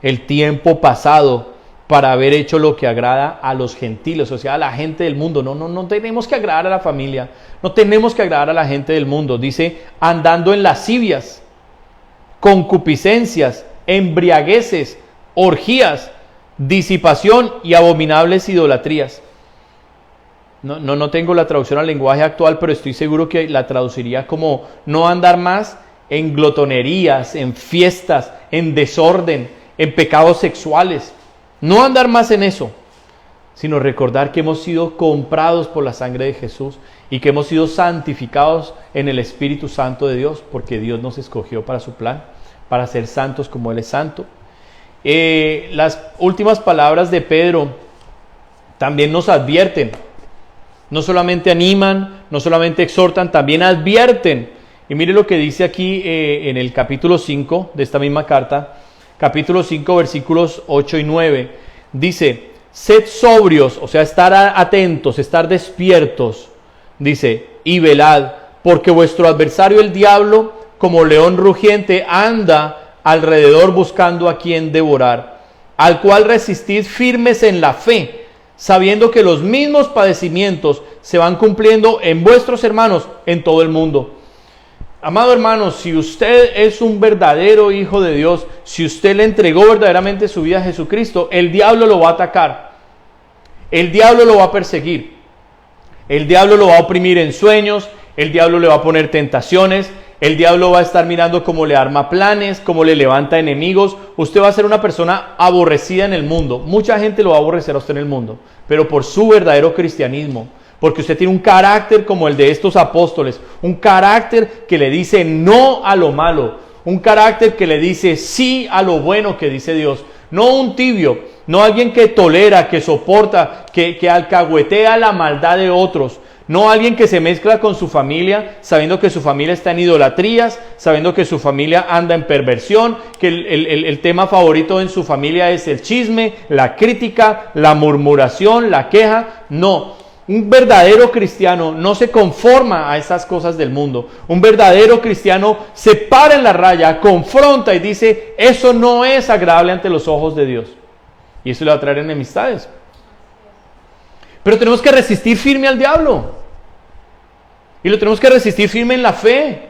el tiempo pasado para haber hecho lo que agrada a los gentiles, o sea, a la gente del mundo. No tenemos que agradar a la familia, no tenemos que agradar a la gente del mundo. Dice, andando en lascivias, concupiscencias, embriagueces, orgías, disipación y abominables idolatrías. No tengo la traducción al lenguaje actual, pero estoy seguro que la traduciría como no andar más en glotonerías, en fiestas, en desorden, en pecados sexuales. No andar más en eso, sino recordar que hemos sido comprados por la sangre de Jesús y que hemos sido santificados en el Espíritu Santo de Dios, porque Dios nos escogió para su plan, para ser santos como Él es santo. Las últimas palabras de Pedro también nos advierten, no solamente animan, no solamente exhortan, también advierten. Y mire lo que dice aquí en el capítulo 5 de esta misma carta, capítulo 5, versículos 8 y 9, dice, sed sobrios, o sea, estar atentos, estar despiertos, dice, y velad, porque vuestro adversario el diablo, como león rugiente, anda alrededor buscando a quien devorar, al cual resistid firmes en la fe, sabiendo que los mismos padecimientos se van cumpliendo en vuestros hermanos en todo el mundo. Amado hermano, si usted es un verdadero hijo de Dios, si usted le entregó verdaderamente su vida a Jesucristo, el diablo lo va a atacar, el diablo lo va a perseguir, el diablo lo va a oprimir en sueños, el diablo le va a poner tentaciones, El diablo va a estar mirando cómo le arma planes, cómo le levanta enemigos. Usted va a ser una persona aborrecida en el mundo. Mucha gente lo va a aborrecer a usted en el mundo, pero por su verdadero cristianismo. Porque usted tiene un carácter como el de estos apóstoles. Un carácter que le dice no a lo malo. Un carácter que le dice sí a lo bueno que dice Dios. No un tibio, no alguien que tolera, que soporta, que alcahuetea la maldad de otros. No alguien que se mezcla con su familia, sabiendo que su familia está en idolatrías, sabiendo que su familia anda en perversión, que el tema favorito en su familia es el chisme, la crítica, la murmuración, la queja. No, un verdadero cristiano no se conforma a esas cosas del mundo. Un verdadero cristiano se para en la raya, confronta y dice, eso no es agradable ante los ojos de Dios. Y eso le va a traer enemistades. Pero tenemos que resistir firme al diablo. Y lo tenemos que resistir firme en la fe.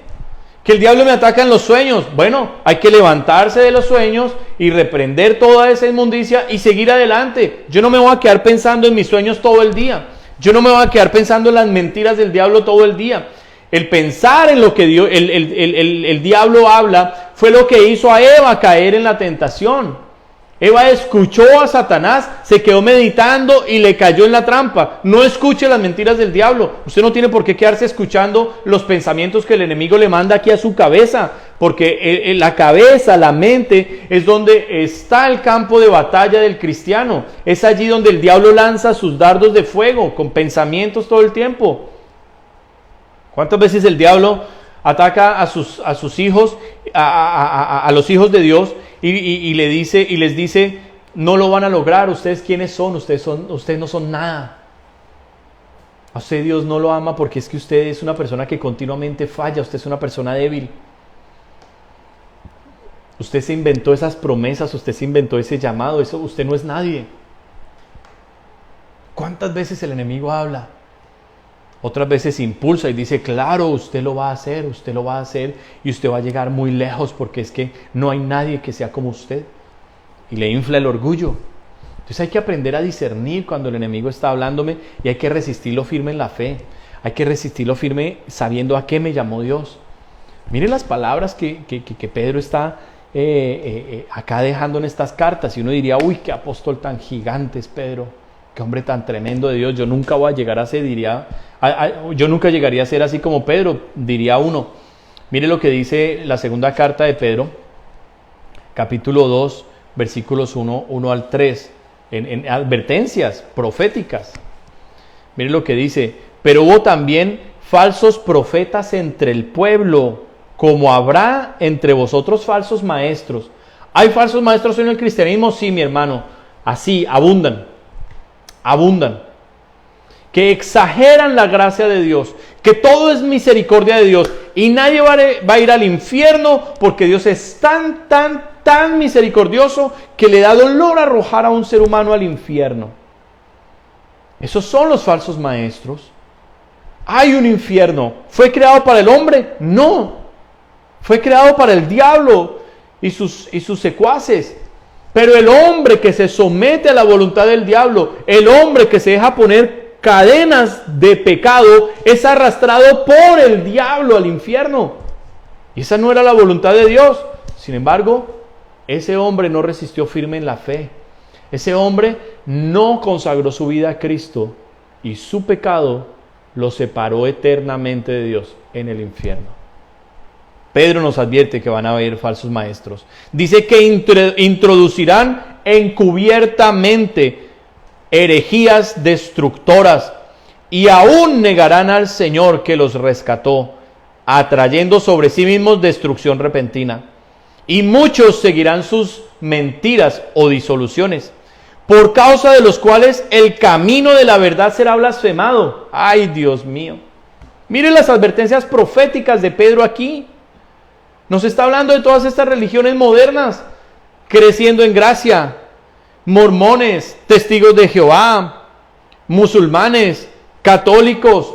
Que el diablo me ataca en los sueños. Bueno, hay que levantarse de los sueños y reprender toda esa inmundicia y seguir adelante. Yo no me voy a quedar pensando en mis sueños todo el día. Yo no me voy a quedar pensando en las mentiras del diablo todo el día. El pensar en lo que el diablo habla fue lo que hizo a Eva caer en la tentación. Eva escuchó a Satanás, se quedó meditando y le cayó en la trampa. No escuche las mentiras del diablo. Usted no tiene por qué quedarse escuchando los pensamientos que el enemigo le manda aquí a su cabeza, porque la cabeza, la mente, es donde está el campo de batalla del cristiano. Es allí donde el diablo lanza sus dardos de fuego, con pensamientos todo el tiempo. ¿Cuántas veces el diablo ataca a sus hijos, a los hijos de Dios, y les dice, no lo van a lograr, ustedes quiénes son, ustedes no son nada. A usted Dios no lo ama porque es que usted es una persona que continuamente falla, usted es una persona débil. Usted se inventó esas promesas, usted se inventó ese llamado, usted no es nadie. ¿Cuántas veces el enemigo habla? Otras veces impulsa y dice, claro, usted lo va a hacer y usted va a llegar muy lejos porque es que no hay nadie que sea como usted. Y le infla el orgullo. Entonces hay que aprender a discernir cuando el enemigo está hablándome y hay que resistirlo firme en la fe. Hay que resistirlo firme sabiendo a qué me llamó Dios. Mire las palabras que Pedro está acá dejando en estas cartas y uno diría, uy, qué apóstol tan gigante es Pedro. Qué hombre tan tremendo de Dios, yo nunca voy a llegar a ser, yo nunca llegaría a ser así como Pedro, diría uno. Mire lo que dice la segunda carta de Pedro, capítulo 2, versículos 1 al 3, en advertencias proféticas. Mire lo que dice, pero hubo también falsos profetas entre el pueblo, como habrá entre vosotros falsos maestros. ¿Hay falsos maestros en el cristianismo? Sí, mi hermano, así, abundan, que exageran la gracia de Dios, que todo es misericordia de Dios y nadie va a ir al infierno porque Dios es tan misericordioso que le da dolor arrojar a un ser humano al infierno. Esos son los falsos maestros. ¿Hay un infierno? ¿Fue creado para el hombre? No, fue creado para el diablo y sus secuaces. Pero el hombre que se somete a la voluntad del diablo, el hombre que se deja poner cadenas de pecado, es arrastrado por el diablo al infierno. Y esa no era la voluntad de Dios. Sin embargo, ese hombre no resistió firme en la fe. Ese hombre no consagró su vida a Cristo y su pecado lo separó eternamente de Dios en el infierno. Pedro nos advierte que van a haber falsos maestros. Dice que introducirán encubiertamente herejías destructoras y aún negarán al Señor que los rescató, atrayendo sobre sí mismos destrucción repentina. Y muchos seguirán sus mentiras o disoluciones, por causa de los cuales el camino de la verdad será blasfemado. ¡Ay, Dios mío! Miren las advertencias proféticas de Pedro aquí. Nos está hablando de todas estas religiones modernas, creciendo en gracia, mormones, testigos de Jehová, musulmanes, católicos,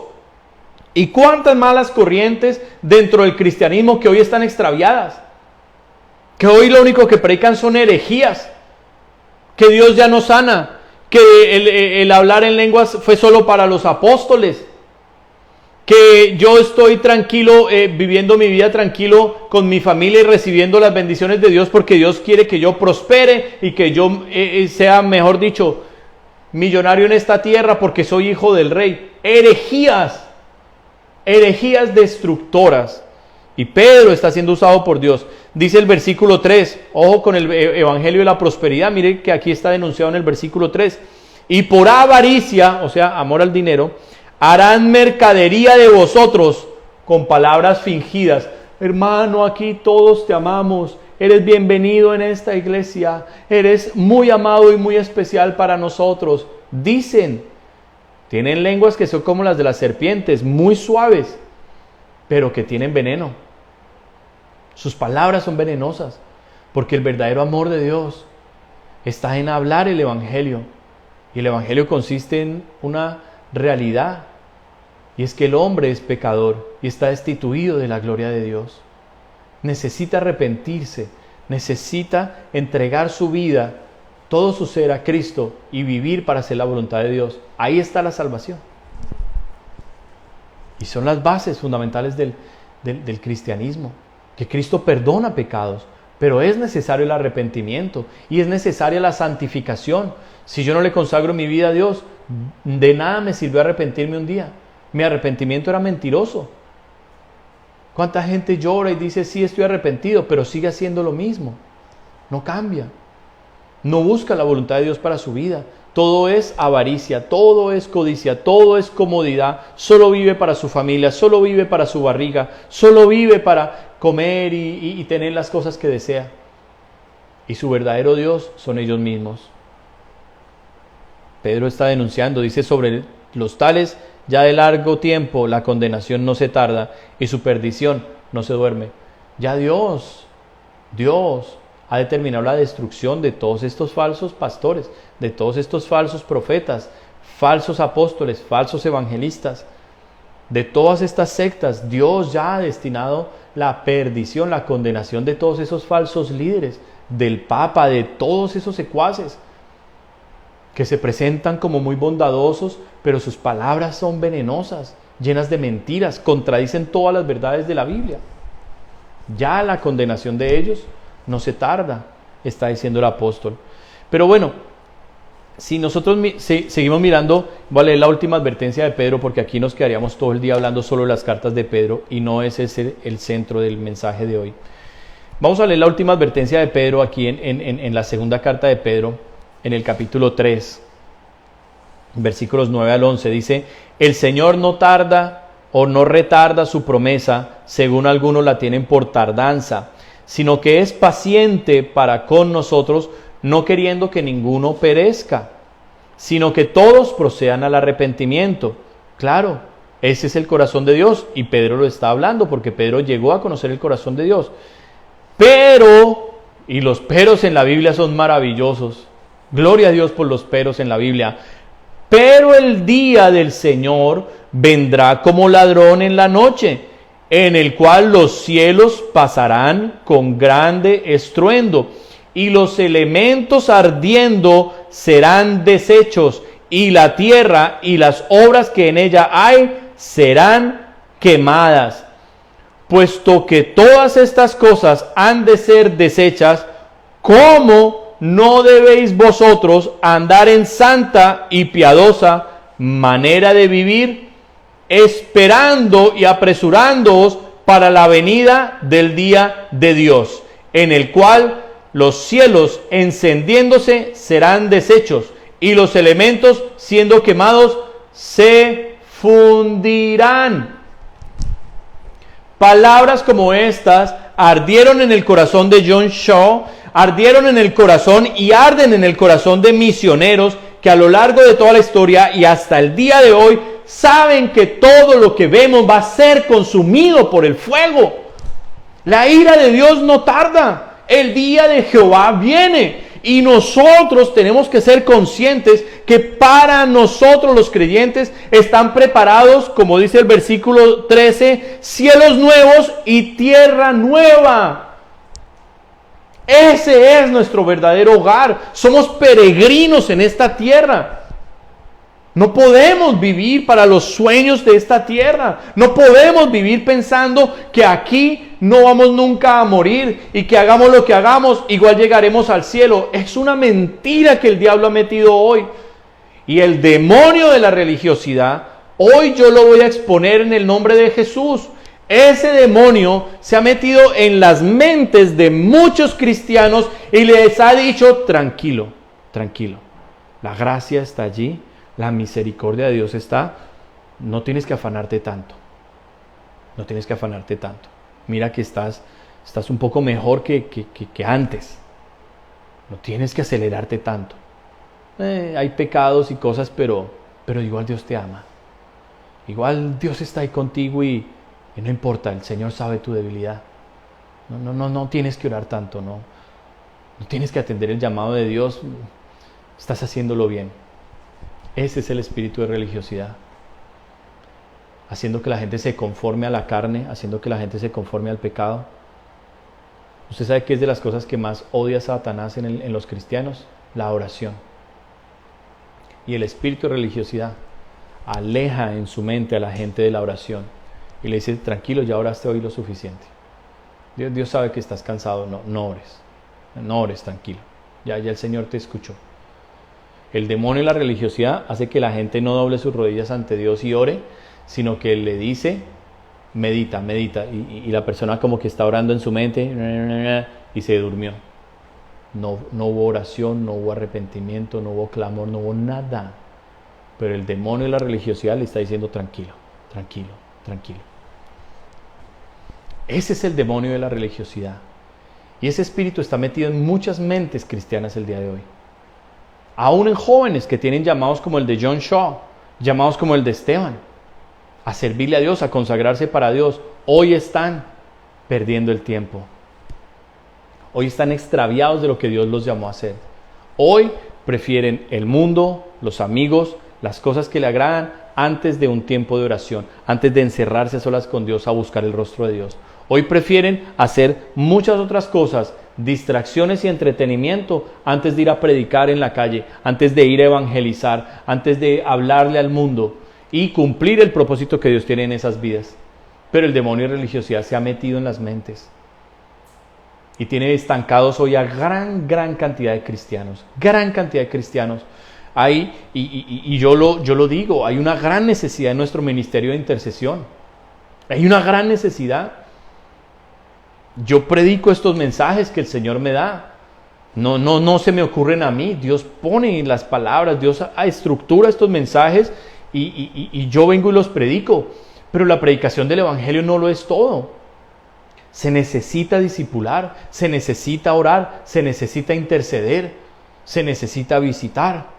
y cuántas malas corrientes dentro del cristianismo que hoy están extraviadas, que hoy lo único que predican son herejías, que Dios ya no sana, que el hablar en lenguas fue solo para los apóstoles, que yo estoy tranquilo, viviendo mi vida tranquilo con mi familia y recibiendo las bendiciones de Dios porque Dios quiere que yo prospere y que yo sea, mejor dicho, millonario en esta tierra porque soy hijo del rey. Herejías destructoras. Y Pedro está siendo usado por Dios. Dice el versículo 3, ojo con el evangelio de la prosperidad, mire que aquí está denunciado en el versículo 3. Y por avaricia, o sea, amor al dinero, harán mercadería de vosotros con palabras fingidas. Hermano, aquí todos te amamos, eres bienvenido en esta iglesia, eres muy amado y muy especial para nosotros. Dicen, tienen lenguas que son como las de las serpientes, muy suaves, pero que tienen veneno. Sus palabras son venenosas, porque el verdadero amor de Dios está en hablar el evangelio. Y el evangelio consiste en una realidad, y es que el hombre es pecador y está destituido de la gloria de Dios. Necesita arrepentirse, necesita entregar su vida, todo su ser a Cristo y vivir para hacer la voluntad de Dios. Ahí está la salvación. Y son las bases fundamentales del cristianismo, que Cristo perdona pecados, pero es necesario el arrepentimiento y es necesaria la santificación. Si yo no le consagro mi vida a Dios, de nada me sirvió arrepentirme un día. Mi arrepentimiento era mentiroso. ¿Cuánta gente llora y dice, sí, estoy arrepentido, pero sigue haciendo lo mismo? No cambia. No busca la voluntad de Dios para su vida. Todo es avaricia, todo es codicia, todo es comodidad. Solo vive para su familia, solo vive para su barriga, solo vive para comer y tener las cosas que desea. Y su verdadero Dios son ellos mismos. Pedro está denunciando, dice, sobre los tales ya de largo tiempo la condenación no se tarda y su perdición no se duerme. Ya Dios ha determinado la destrucción de todos estos falsos pastores, de todos estos falsos profetas, falsos apóstoles, falsos evangelistas, de todas estas sectas. Dios ya ha destinado la perdición, la condenación de todos esos falsos líderes, del Papa, de todos esos secuaces que se presentan como muy bondadosos, pero sus palabras son venenosas, llenas de mentiras, contradicen todas las verdades de la Biblia. Ya la condenación de ellos no se tarda, está diciendo el apóstol. Pero bueno, si nosotros seguimos mirando, voy a leer la última advertencia de Pedro, porque aquí nos quedaríamos todo el día hablando solo de las cartas de Pedro, y no es ese el centro del mensaje de hoy. Vamos a leer la última advertencia de Pedro aquí en la segunda carta de Pedro, en el capítulo 3, versículos 9 al 11, dice: el Señor no tarda o no retarda su promesa, según algunos la tienen por tardanza, sino que es paciente para con nosotros, no queriendo que ninguno perezca, sino que todos procedan al arrepentimiento. Claro, ese es el corazón de Dios, y Pedro lo está hablando porque Pedro llegó a conocer el corazón de Dios. Pero, y los peros en la Biblia son maravillosos, gloria a Dios por los peros en la Biblia. Pero el día del Señor vendrá como ladrón en la noche, en el cual los cielos pasarán con grande estruendo, y los elementos ardiendo serán deshechos, y la tierra y las obras que en ella hay serán quemadas. Puesto que todas estas cosas han de ser deshechas, ¿cómo no debéis vosotros andar en santa y piadosa manera de vivir, esperando y apresurándoos para la venida del día de Dios, en el cual los cielos encendiéndose serán deshechos, y los elementos siendo quemados se fundirán? Palabras como estas ardieron en el corazón de John Shaw, ardieron en el corazón y arden en el corazón de misioneros que a lo largo de toda la historia y hasta el día de hoy saben que todo lo que vemos va a ser consumido por el fuego. La ira de Dios no tarda, el día de Jehová viene, y nosotros tenemos que ser conscientes que para nosotros los creyentes están preparados, como dice el versículo 13, cielos nuevos y tierra nueva. Ese es nuestro verdadero hogar. Somos peregrinos en esta tierra. No podemos vivir para los sueños de esta tierra. No podemos vivir pensando que aquí no vamos nunca a morir y que hagamos lo que hagamos, igual llegaremos al cielo. Es una mentira que el diablo ha metido hoy. Y el demonio de la religiosidad, hoy yo lo voy a exponer en el nombre de Jesús. Ese demonio se ha metido en las mentes de muchos cristianos y les ha dicho, tranquilo, tranquilo. La gracia está allí, la misericordia de Dios está. No tienes que afanarte tanto. No tienes que afanarte tanto. Mira que estás un poco mejor que antes. No tienes que acelerarte tanto. Hay pecados y cosas, pero igual Dios te ama. Igual Dios está ahí contigo y no importa, el Señor sabe tu debilidad. No tienes que orar tanto, no tienes que atender el llamado de Dios. Estás haciéndolo bien. Ese es el espíritu de religiosidad. Haciendo que la gente se conforme a la carne, haciendo que la gente se conforme al pecado. ¿Usted sabe qué es de las cosas que más odia Satanás en los cristianos? La oración. Y el espíritu de religiosidad aleja en su mente a la gente de la oración. Y le dice, tranquilo, ya oraste hoy lo suficiente. Dios sabe que estás cansado, no ores. No ores, tranquilo. Ya el Señor te escuchó. El demonio de la religiosidad hace que la gente no doble sus rodillas ante Dios y ore, sino que le dice, medita. Y la persona como que está orando en su mente y se durmió. No hubo oración, no hubo arrepentimiento, no hubo clamor, no hubo nada. Pero el demonio de la religiosidad le está diciendo tranquilo. Ese es el demonio de la religiosidad. Y ese espíritu está metido en muchas mentes cristianas el día de hoy. Aún en jóvenes que tienen llamados como el de John Shaw, llamados como el de Esteban, a servirle a Dios, a consagrarse para Dios, hoy están perdiendo el tiempo. Hoy están extraviados de lo que Dios los llamó a hacer. Hoy prefieren el mundo, los amigos, las cosas que le agradan antes de un tiempo de oración, antes de encerrarse a solas con Dios a buscar el rostro de Dios. Hoy prefieren hacer muchas otras cosas, distracciones y entretenimiento, antes de ir a predicar en la calle, antes de ir a evangelizar, antes de hablarle al mundo y cumplir el propósito que Dios tiene en esas vidas. Pero el demonio de religiosidad se ha metido en las mentes y tiene estancados hoy a gran cantidad de cristianos. Hay, y yo lo digo, hay una gran necesidad en nuestro ministerio de intercesión. Hay una gran necesidad. Yo predico estos mensajes que el Señor me da. No se me ocurren a mí. Dios pone las palabras, Dios estructura estos mensajes y yo vengo y los predico. Pero la predicación del Evangelio no lo es todo. Se necesita discipular, se necesita orar, se necesita interceder, se necesita visitar.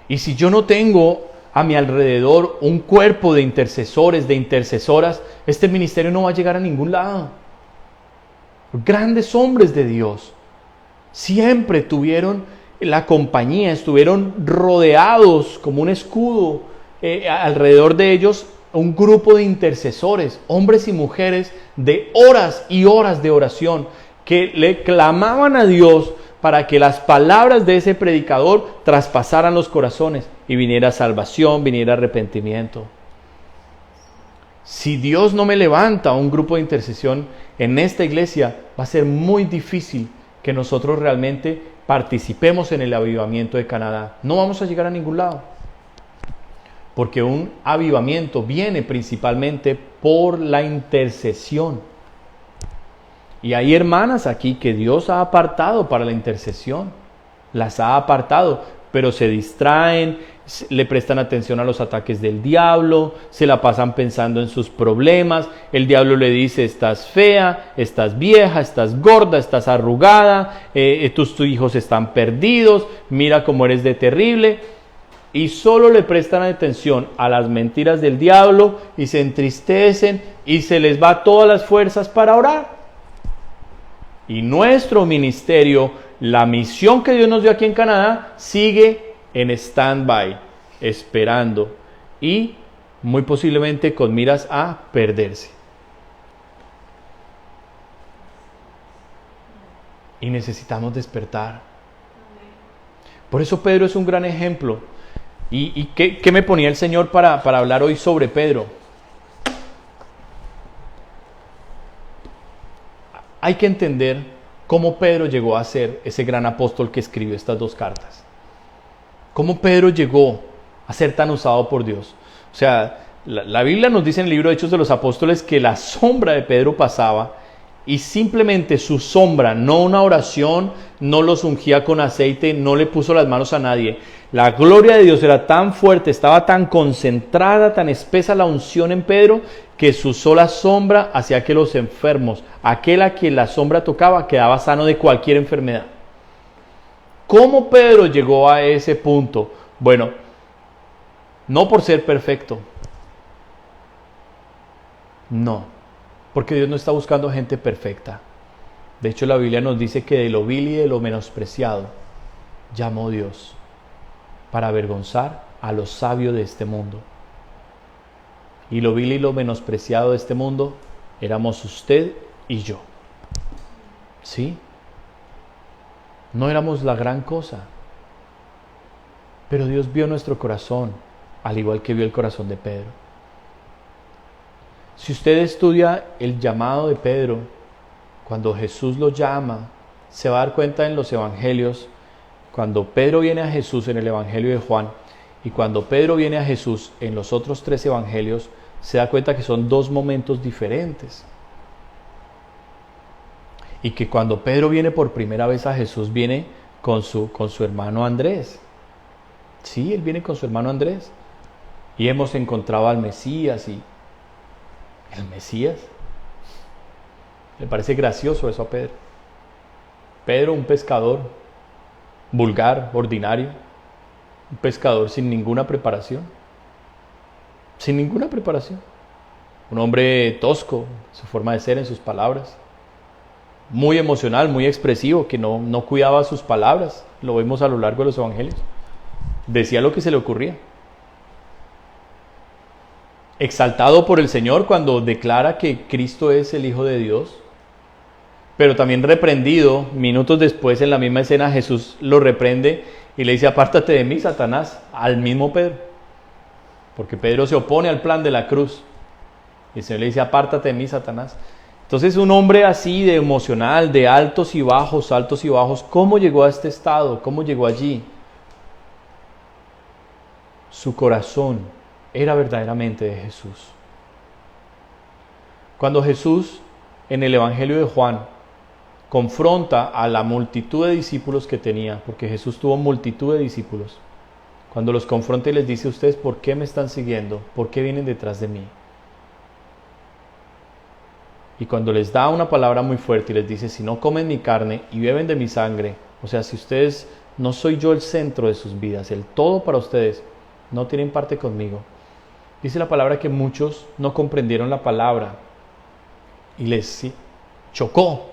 Y si yo no tengo a mi alrededor un cuerpo de intercesores, de intercesoras, este ministerio no va a llegar a ningún lado. Grandes hombres de Dios siempre tuvieron la compañía, estuvieron rodeados como un escudo alrededor de ellos, un grupo de intercesores, hombres y mujeres de horas y horas de oración que le clamaban a Dios para que las palabras de ese predicador traspasaran los corazones y viniera salvación, viniera arrepentimiento. Si Dios no me levanta un grupo de intercesión en esta iglesia, va a ser muy difícil que nosotros realmente participemos en el avivamiento de Canadá. No vamos a llegar a ningún lado. Porque un avivamiento viene principalmente por la intercesión. Y hay hermanas aquí que Dios ha apartado para la intercesión. Las ha apartado, pero se distraen, le prestan atención a los ataques del diablo, se la pasan pensando en sus problemas. El diablo le dice, estás fea, estás vieja, estás gorda, estás arrugada, tus hijos están perdidos, mira cómo eres de terrible. Y solo le prestan atención a las mentiras del diablo y se entristecen y se les va todas las fuerzas para orar. Y nuestro ministerio, la misión que Dios nos dio aquí en Canadá, sigue en stand-by, esperando y muy posiblemente con miras a perderse. Y necesitamos despertar. Por eso Pedro es un gran ejemplo. ¿Y qué me ponía el Señor para hablar hoy sobre Pedro? Hay que entender cómo Pedro llegó a ser ese gran apóstol que escribió estas 2 cartas. Cómo Pedro llegó a ser tan usado por Dios. O sea, la Biblia nos dice en el libro de Hechos de los Apóstoles que la sombra de Pedro pasaba y simplemente su sombra, no una oración, no los ungía con aceite, no le puso las manos a nadie. La gloria de Dios era tan fuerte, estaba tan concentrada, tan espesa la unción en Pedro, que su sola sombra hacía que los enfermos, aquel a quien la sombra tocaba, quedaba sano de cualquier enfermedad. ¿Cómo Pedro llegó a ese punto? Bueno, no por ser perfecto. No, porque Dios no está buscando gente perfecta. De hecho, la Biblia nos dice que de lo vil y de lo menospreciado llamó Dios para avergonzar a los sabios de este mundo. Y lo vil y lo menospreciado de este mundo éramos usted y yo. ¿Sí? No éramos la gran cosa. Pero Dios vio nuestro corazón, al igual que vio el corazón de Pedro. Si usted estudia el llamado de Pedro, cuando Jesús lo llama, se va a dar cuenta en los evangelios, cuando Pedro viene a Jesús en el evangelio de Juan, y cuando Pedro viene a Jesús en los otros 3 evangelios, se da cuenta que son 2 momentos diferentes. Y que cuando Pedro viene por primera vez a Jesús, viene con su hermano Andrés. Sí, él viene con su hermano Andrés. Y hemos encontrado al Mesías y... ¿El Mesías? Le parece gracioso eso a Pedro. Pedro, un pescador vulgar, ordinario, un pescador sin ninguna preparación. Sin ninguna preparación. Un hombre tosco, su forma de ser, en sus palabras. Muy emocional, muy expresivo, que no cuidaba sus palabras. Lo vemos a lo largo de los evangelios. Decía lo que se le ocurría. Exaltado por el Señor cuando declara que Cristo es el Hijo de Dios, pero también reprendido. Minutos después, en la misma escena, Jesús lo reprende y le dice: apártate de mí, Satanás, al mismo Pedro, porque Pedro se opone al plan de la cruz, y el Señor le dice: apártate de mí, Satanás. Entonces, un hombre así de emocional, de altos y bajos, ¿cómo llegó a este estado? ¿Cómo llegó allí? Su corazón era verdaderamente de Jesús. Cuando Jesús, en el Evangelio de Juan, confronta a la multitud de discípulos que tenía, porque Jesús tuvo multitud de discípulos, cuando los confronta y les dice: ustedes, ¿por qué me están siguiendo? ¿Por qué vienen detrás de mí? Y cuando les da una palabra muy fuerte y les dice: si no comen mi carne y beben de mi sangre, o sea, si ustedes, no soy yo el centro de sus vidas, el todo para ustedes, no tienen parte conmigo. Dice la palabra que muchos no comprendieron la palabra y les chocó.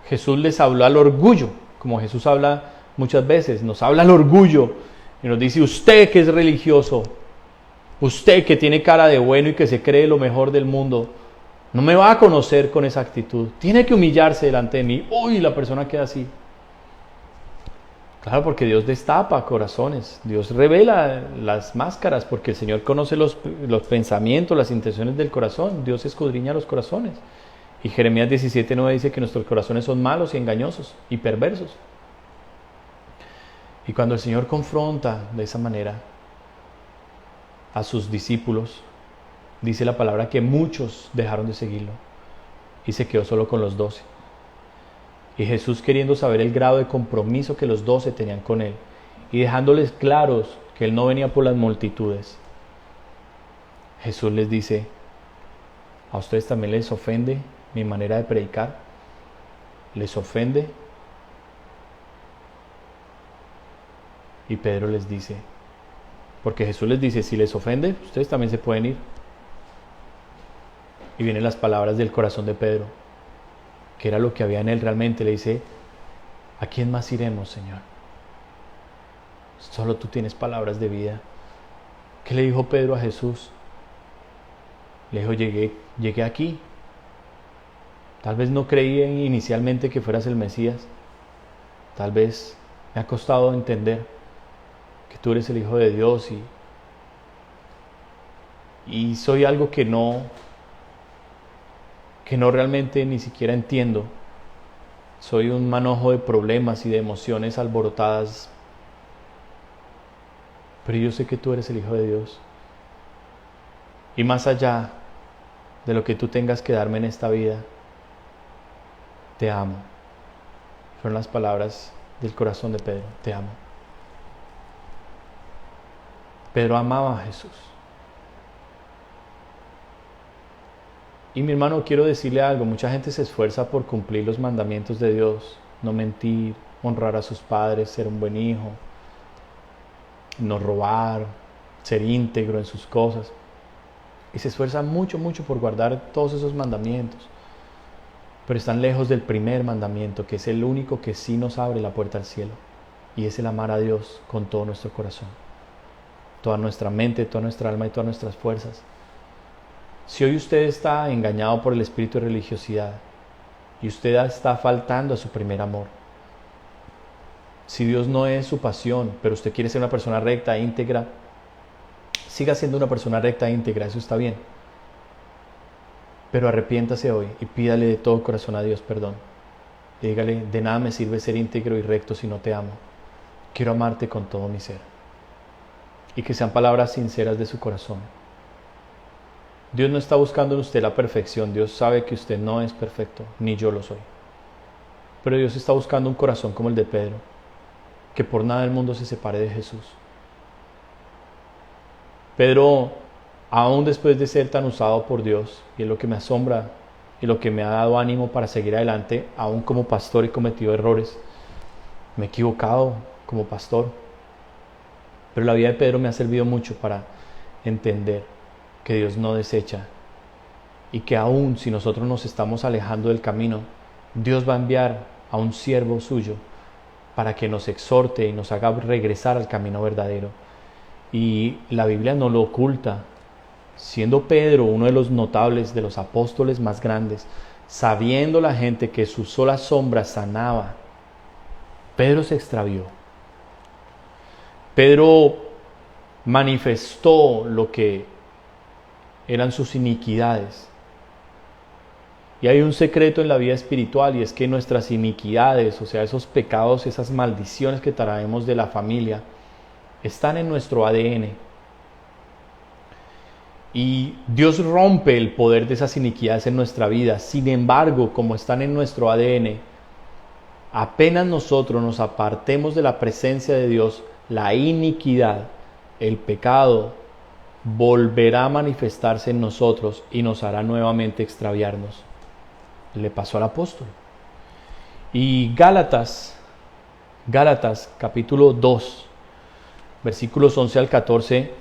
Jesús les habló al orgullo, como Jesús habla muchas veces, nos habla al orgullo y nos dice: usted que es religioso, usted que tiene cara de bueno y que se cree lo mejor del mundo, no me va a conocer con esa actitud, tiene que humillarse delante de mí. Uy, la persona queda así. Claro, porque Dios destapa corazones, Dios revela las máscaras, porque el Señor conoce los pensamientos, las intenciones del corazón. Dios escudriña los corazones. Y Jeremías 17:9 dice que nuestros corazones son malos y engañosos y perversos. Y cuando el Señor confronta de esa manera a sus discípulos, dice la palabra que muchos dejaron de seguirlo y se quedó solo con los 12. Y Jesús, queriendo saber el grado de compromiso que los 12 tenían con Él y dejándoles claros que Él no venía por las multitudes, Jesús les dice: ¿a ustedes también les ofende mi manera de predicar? ¿Les ofende? Y Pedro les dice, porque Jesús les dice: si les ofende, ustedes también se pueden ir. Y vienen las palabras del corazón de Pedro, que era lo que había en él realmente. Le dice: ¿a quién más iremos, Señor? Solo tú tienes palabras de vida. ¿Qué le dijo Pedro a Jesús? Le dijo: llegué aquí. Tal vez no creí inicialmente que fueras el Mesías. Tal vez Me ha costado entender que tú eres el Hijo de Dios y soy algo que no realmente ni siquiera entiendo. Soy un manojo de problemas y de emociones alborotadas. Pero yo sé que tú eres el Hijo de Dios. Y más allá de lo que tú tengas que darme en esta vida, te amo. Fueron las palabras del corazón de Pedro. Te amo. Pedro amaba a Jesús. Y mi hermano, quiero decirle algo. Mucha gente se esfuerza por cumplir los mandamientos de Dios. No mentir, honrar a sus padres, ser un buen hijo, no robar, ser íntegro en sus cosas. Y se esfuerzan mucho por guardar todos esos mandamientos. Pero están lejos del primer mandamiento, que es el único que sí nos abre la puerta al cielo. Y es el amar a Dios con todo nuestro corazón, toda nuestra mente, toda nuestra alma y todas nuestras fuerzas. Si hoy usted está engañado por el espíritu de religiosidad y usted está faltando a su primer amor, si Dios no es su pasión, pero usted quiere ser una persona recta, íntegra, siga siendo una persona recta, íntegra, eso está bien. Pero arrepiéntase hoy y pídale de todo corazón a Dios perdón. Y dígale, de nada me sirve ser íntegro y recto si no te amo. Quiero amarte con todo mi ser. Y que sean palabras sinceras de su corazón. Dios no está buscando en usted la perfección. Dios sabe que usted no es perfecto, ni yo lo soy. Pero Dios está buscando un corazón como el de Pedro, que por nada del mundo se separe de Jesús. Pedro, aún después de ser tan usado por Dios, y es lo que me asombra y lo que me ha dado ánimo para seguir adelante, aún como pastor he cometido errores, me he equivocado como pastor, pero la vida de Pedro me ha servido mucho para entender que Dios no desecha y que aún si nosotros nos estamos alejando del camino, Dios va a enviar a un siervo suyo para que nos exhorte y nos haga regresar al camino verdadero. Y la Biblia no lo oculta. Siendo Pedro uno de los notables, de los apóstoles más grandes, sabiendo la gente que su sola sombra sanaba, Pedro se extravió. Pedro manifestó lo que eran sus iniquidades. Y hay un secreto en la vida espiritual, y es que nuestras iniquidades, o sea, esos pecados, esas maldiciones que traemos de la familia, están en nuestro ADN. Y Dios rompe el poder de esas iniquidades en nuestra vida. Sin embargo, como están en nuestro ADN, apenas nosotros nos apartemos de la presencia de Dios, la iniquidad, el pecado, volverá a manifestarse en nosotros y nos hará nuevamente extraviarnos. Le pasó al apóstol. Y Gálatas capítulo 2, versículos 11 al 14,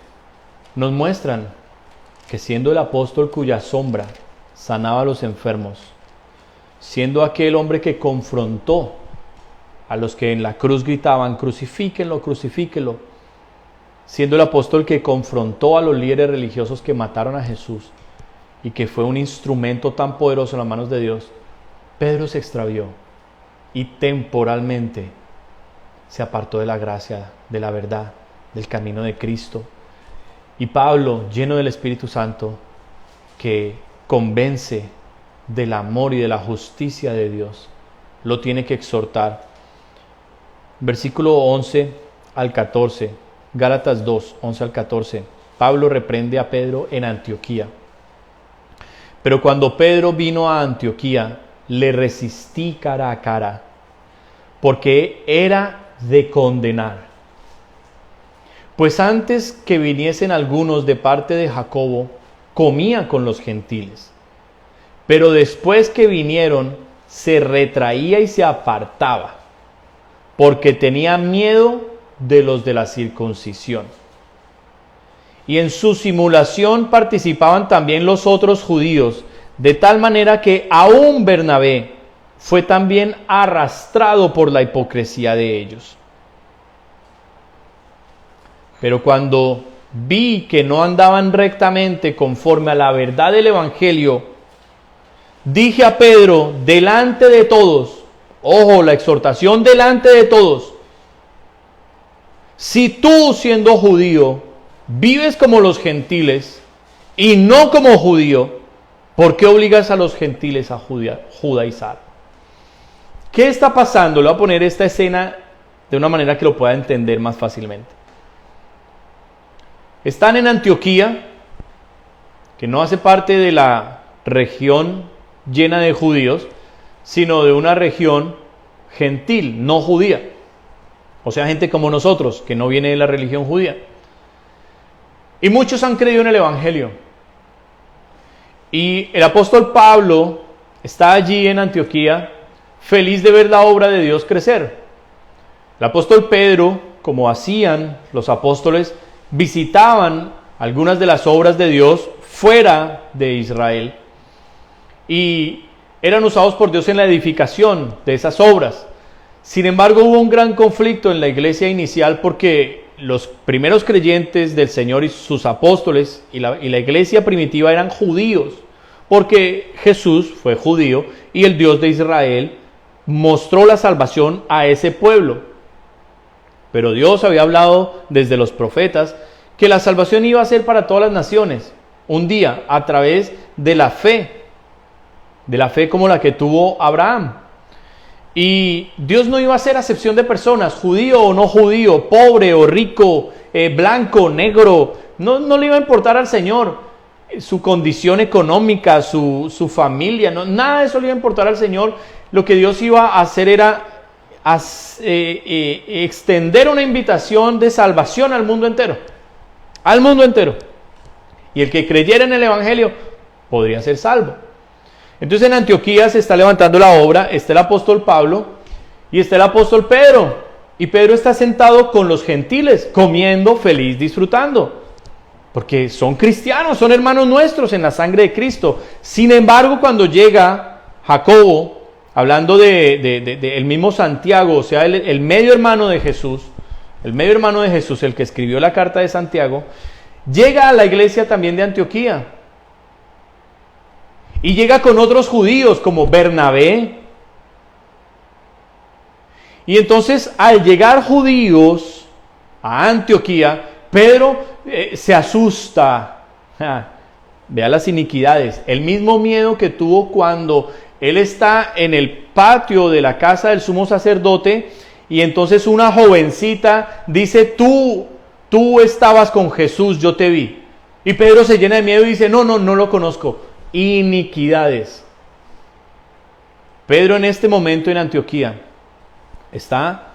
nos muestran que siendo el apóstol cuya sombra sanaba a los enfermos, siendo aquel hombre que confrontó a los que en la cruz gritaban, crucifíquenlo, crucifíquenlo, siendo el apóstol que confrontó a los líderes religiosos que mataron a Jesús y que fue un instrumento tan poderoso en las manos de Dios, Pedro se extravió y temporalmente se apartó de la gracia, de la verdad, del camino de Cristo. Y Pablo, lleno del Espíritu Santo, que convence del amor y de la justicia de Dios, lo tiene que exhortar. Versículo 11 al 14, Gálatas 2, 11 al 14. Pablo reprende a Pedro en Antioquía. Pero cuando Pedro vino a Antioquía, le resistí cara a cara, porque era de condenar. Pues antes que viniesen algunos de parte de Jacobo, comía con los gentiles. Pero después que vinieron, se retraía y se apartaba, porque tenía miedo de los de la circuncisión. Y en su simulación participaban también los otros judíos, de tal manera que aún Bernabé fue también arrastrado por la hipocresía de ellos. Pero cuando vi que no andaban rectamente conforme a la verdad del Evangelio, dije a Pedro delante de todos, ojo, la exhortación delante de todos, Si tú, siendo judío, vives como los gentiles y no como judío, ¿por qué obligas a los gentiles a judaizar? ¿Qué está pasando? Le voy a poner esta escena de una manera que lo pueda entender más fácilmente. Están en Antioquía, que no hace parte de la región llena de judíos, sino de una región gentil, no judía. O sea, gente como nosotros, que no viene de la religión judía. Y muchos han creído en el Evangelio. Y el apóstol Pablo está allí en Antioquía, feliz de ver la obra de Dios crecer. El apóstol Pedro, como hacían los apóstoles, visitaban algunas de las obras de Dios fuera de Israel y eran usados por Dios en la edificación de esas obras. Sin embargo, hubo un gran conflicto en la iglesia inicial porque los primeros creyentes del Señor y sus apóstoles y la iglesia primitiva eran judíos, porque Jesús fue judío y el Dios de Israel mostró la salvación a ese pueblo. Pero Dios había hablado desde los profetas que la salvación iba a ser para todas las naciones, un día, a través de la fe como la que tuvo Abraham. Y Dios no iba a hacer acepción de personas, judío o no judío, pobre o rico, blanco, negro, no le iba a importar al Señor su condición económica, su familia, nada de eso le iba a importar al Señor. Lo que Dios iba a hacer era extender una invitación de salvación al mundo entero. Y el que creyera en el Evangelio podría ser salvo. Entonces en Antioquía se está levantando la obra, está el apóstol Pablo y está el apóstol Pedro. Y Pedro está sentado con los gentiles, comiendo, feliz, disfrutando. Porque son cristianos, son hermanos nuestros en la sangre de Cristo. Sin embargo, cuando llega Jacobo, hablando de el mismo Santiago, o sea, el medio hermano de Jesús, el que escribió la carta de Santiago, llega a la iglesia también de Antioquía. Y llega con otros judíos como Bernabé. Y entonces al llegar judíos a Antioquía, Pedro se asusta. Vea las iniquidades. El mismo miedo que tuvo cuando él está en el patio de la casa del sumo sacerdote y entonces una jovencita dice, tú estabas con Jesús, yo te vi. Y Pedro se llena de miedo y dice, no lo conozco. Iniquidades. Pedro en este momento en Antioquía está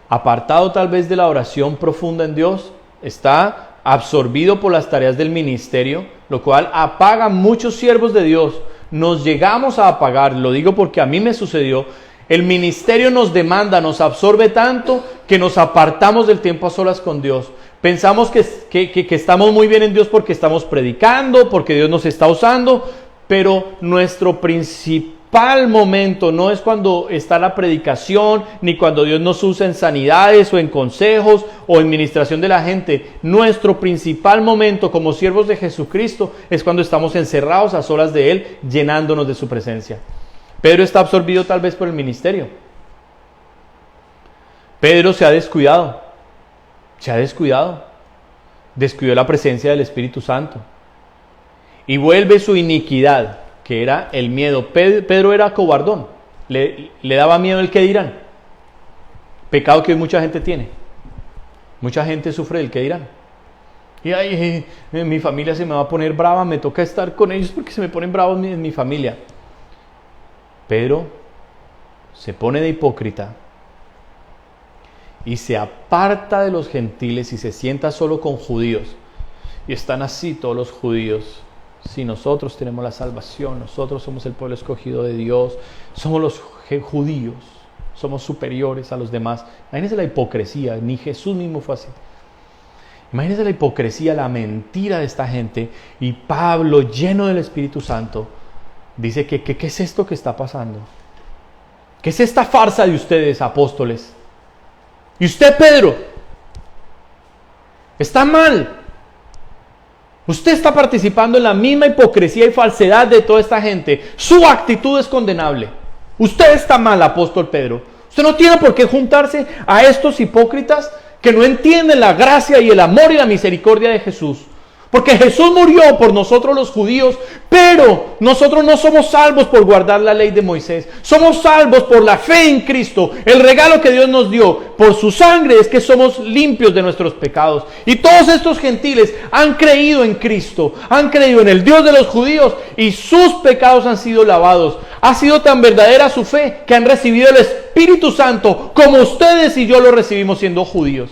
apartado tal vez de la oración profunda en Dios, está absorbido por las tareas del ministerio, lo cual apaga muchos siervos de Dios. Nos llegamos a apagar, lo digo porque a mí me sucedió. El ministerio nos demanda, nos absorbe tanto que nos apartamos del tiempo a solas con Dios. Pensamos que estamos muy bien en Dios porque estamos predicando, porque Dios nos está usando, pero nuestro principal momento no es cuando está la predicación, ni cuando Dios nos usa en sanidades o en consejos o en ministración de la gente. Nuestro principal momento como siervos de Jesucristo es cuando estamos encerrados a solas de Él, llenándonos de su presencia. Pedro está absorbido tal vez por el ministerio. Pedro se ha descuidado. Descuidó la presencia del Espíritu Santo. Y vuelve su iniquidad, que era el miedo. Pedro era cobardón. Le daba miedo el qué dirán. Pecado que hoy mucha gente tiene. Mucha gente sufre del qué dirán. Y mi familia se me va a poner brava, me toca estar con ellos porque se me ponen bravos en mi familia. Pedro se pone de hipócrita y se aparta de los gentiles y se sienta solo con judíos. Y están así todos los judíos. Si nosotros tenemos la salvación, nosotros somos el pueblo escogido de Dios, somos los judíos, somos superiores a los demás. Imagínense la hipocresía, ni Jesús mismo fue así. Imagínense la hipocresía, la mentira de esta gente. Y Pablo, lleno del Espíritu Santo, dice que ¿qué es esto que está pasando? ¿Qué es esta farsa de ustedes, apóstoles? Y usted, Pedro, está mal. Usted está participando en la misma hipocresía y falsedad de toda esta gente. Su actitud es condenable. Usted está mal, apóstol Pedro. Usted no tiene por qué juntarse a estos hipócritas que no entienden la gracia y el amor y la misericordia de Jesús. Porque Jesús murió por nosotros los judíos, pero nosotros no somos salvos por guardar la ley de Moisés. Somos salvos por la fe en Cristo. El regalo que Dios nos dio por su sangre es que somos limpios de nuestros pecados. Y todos estos gentiles han creído en Cristo, han creído en el Dios de los judíos y sus pecados han sido lavados. Ha sido tan verdadera su fe que han recibido el Espíritu Santo como ustedes y yo lo recibimos siendo judíos.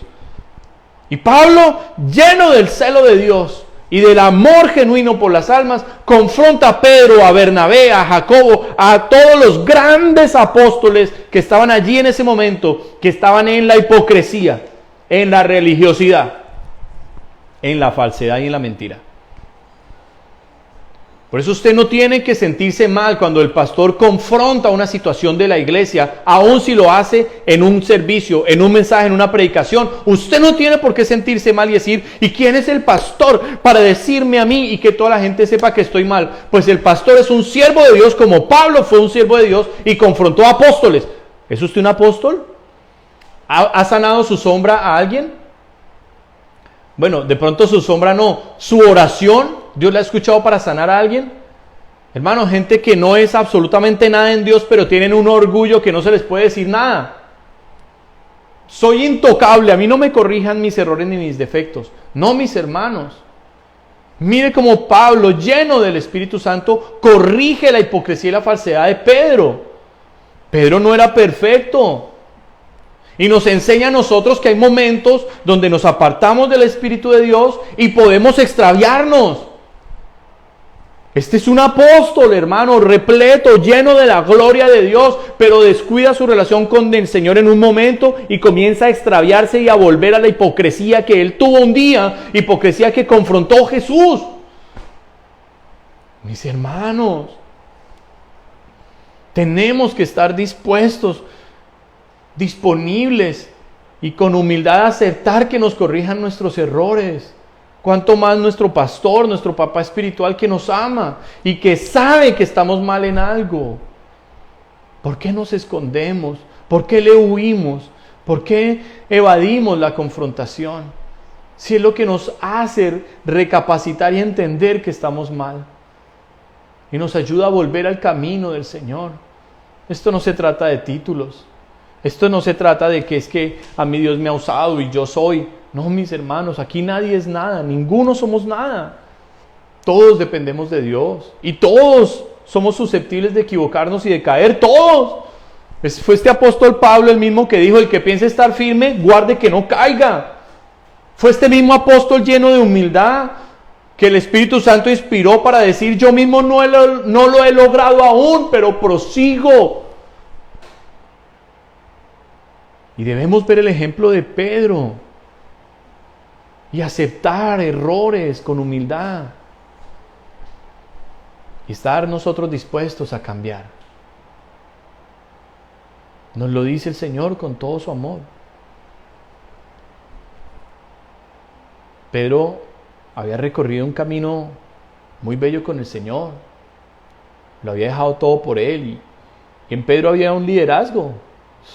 Y Pablo, lleno del celo de Dios y del amor genuino por las almas, confronta a Pedro, a Bernabé, a Jacobo, a todos los grandes apóstoles que estaban allí en ese momento, que estaban en la hipocresía, en la religiosidad, en la falsedad y en la mentira. Por eso usted no tiene que sentirse mal cuando el pastor confronta una situación de la iglesia, aun si lo hace en un servicio, en un mensaje, en una predicación. Usted no tiene por qué sentirse mal y decir, ¿y quién es el pastor para decirme a mí y que toda la gente sepa que estoy mal? Pues el pastor es un siervo de Dios, como Pablo fue un siervo de Dios y confrontó a apóstoles. ¿Es usted un apóstol? ¿Ha sanado su sombra a alguien? Bueno, de pronto su sombra no, su oración, ¿Dios la ha escuchado para sanar a alguien? Hermano, gente que no es absolutamente nada en Dios, pero tienen un orgullo que no se les puede decir nada. Soy intocable, a mí no me corrijan mis errores ni mis defectos. No, mis hermanos. Mire cómo Pablo, lleno del Espíritu Santo, corrige la hipocresía y la falsedad de Pedro. Pedro no era perfecto. Y nos enseña a nosotros que hay momentos donde nos apartamos del Espíritu de Dios y podemos extraviarnos. Este es un apóstol, hermano, repleto, lleno de la gloria de Dios, pero descuida su relación con el Señor en un momento y comienza a extraviarse y a volver a la hipocresía que él tuvo un día, hipocresía que confrontó Jesús. Mis hermanos, tenemos que estar dispuestos, disponibles y con humildad aceptar que nos corrijan nuestros errores. Cuanto más nuestro pastor, nuestro papá espiritual que nos ama y que sabe que estamos mal en algo. ¿Por qué nos escondemos? ¿Por qué le huimos? ¿Por qué evadimos la confrontación? Si es lo que nos hace recapacitar y entender que estamos mal. Y nos ayuda a volver al camino del Señor. Esto no se trata de títulos. Esto no se trata de que es que a mí Dios me ha usado y yo soy. No, mis hermanos, aquí nadie es nada, ninguno somos nada. Todos dependemos de Dios y todos somos susceptibles de equivocarnos y de caer, todos. Fue este apóstol Pablo el mismo que dijo, el que piense estar firme, guarde que no caiga. Fue este mismo apóstol lleno de humildad que el Espíritu Santo inspiró para decir, yo mismo no lo he logrado aún, pero prosigo. Y debemos ver el ejemplo de Pedro y aceptar errores con humildad y estar nosotros dispuestos a cambiar. Nos lo dice el Señor con todo su amor. Pedro había recorrido un camino muy bello con el Señor. Lo había dejado todo por Él y en Pedro había un liderazgo.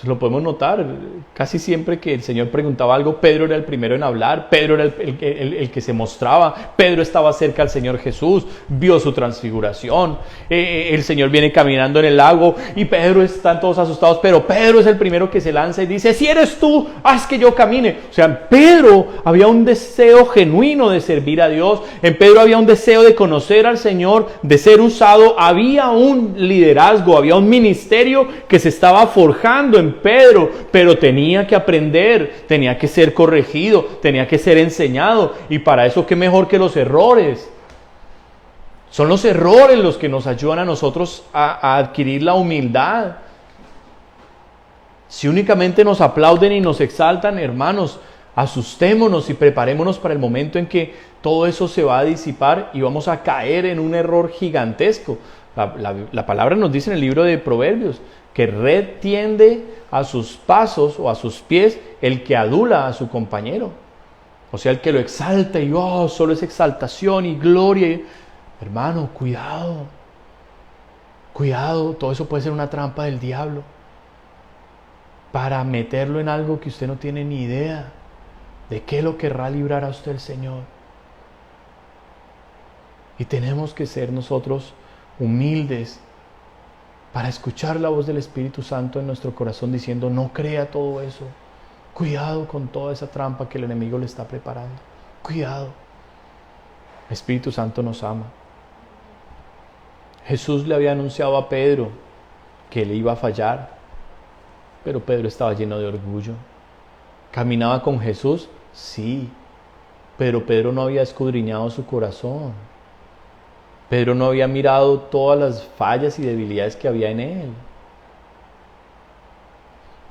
Lo podemos notar, casi siempre que el Señor preguntaba algo, Pedro era el primero en hablar, Pedro era el que se mostraba, Pedro estaba cerca al Señor Jesús, vio su transfiguración, el Señor viene caminando en el lago y Pedro están todos asustados, pero Pedro es el primero que se lanza y dice, si eres tú, haz que yo camine. O sea, en Pedro había un deseo genuino de servir a Dios, en Pedro había un deseo de conocer al Señor, de ser usado, había un liderazgo, había un ministerio que se estaba forjando en Pedro, pero tenía que aprender, tenía que ser corregido, tenía que ser enseñado, y para eso qué mejor que los errores. Son los errores los que nos ayudan a nosotros a adquirir la humildad. Si únicamente nos aplauden y nos exaltan, hermanos, asustémonos y preparémonos para el momento en que todo eso se va a disipar y vamos a caer en un error gigantesco. La palabra nos dice en el libro de Proverbios que red tiende a sus pasos o a sus pies el que adula a su compañero. O sea, el que lo exalta y solo es exaltación y gloria. Hermano, cuidado. Cuidado, todo eso puede ser una trampa del diablo para meterlo en algo que usted no tiene ni idea. ¿De qué lo querrá librar a usted el Señor? Y tenemos que ser nosotros humildes para escuchar la voz del Espíritu Santo en nuestro corazón diciendo, no crea todo eso. Cuidado con toda esa trampa que el enemigo le está preparando. Cuidado. El Espíritu Santo nos ama. Jesús le había anunciado a Pedro que le iba a fallar, pero Pedro estaba lleno de orgullo. ¿Caminaba con Jesús? Sí, pero Pedro no había escudriñado su corazón. Pedro no había mirado todas las fallas y debilidades que había en él.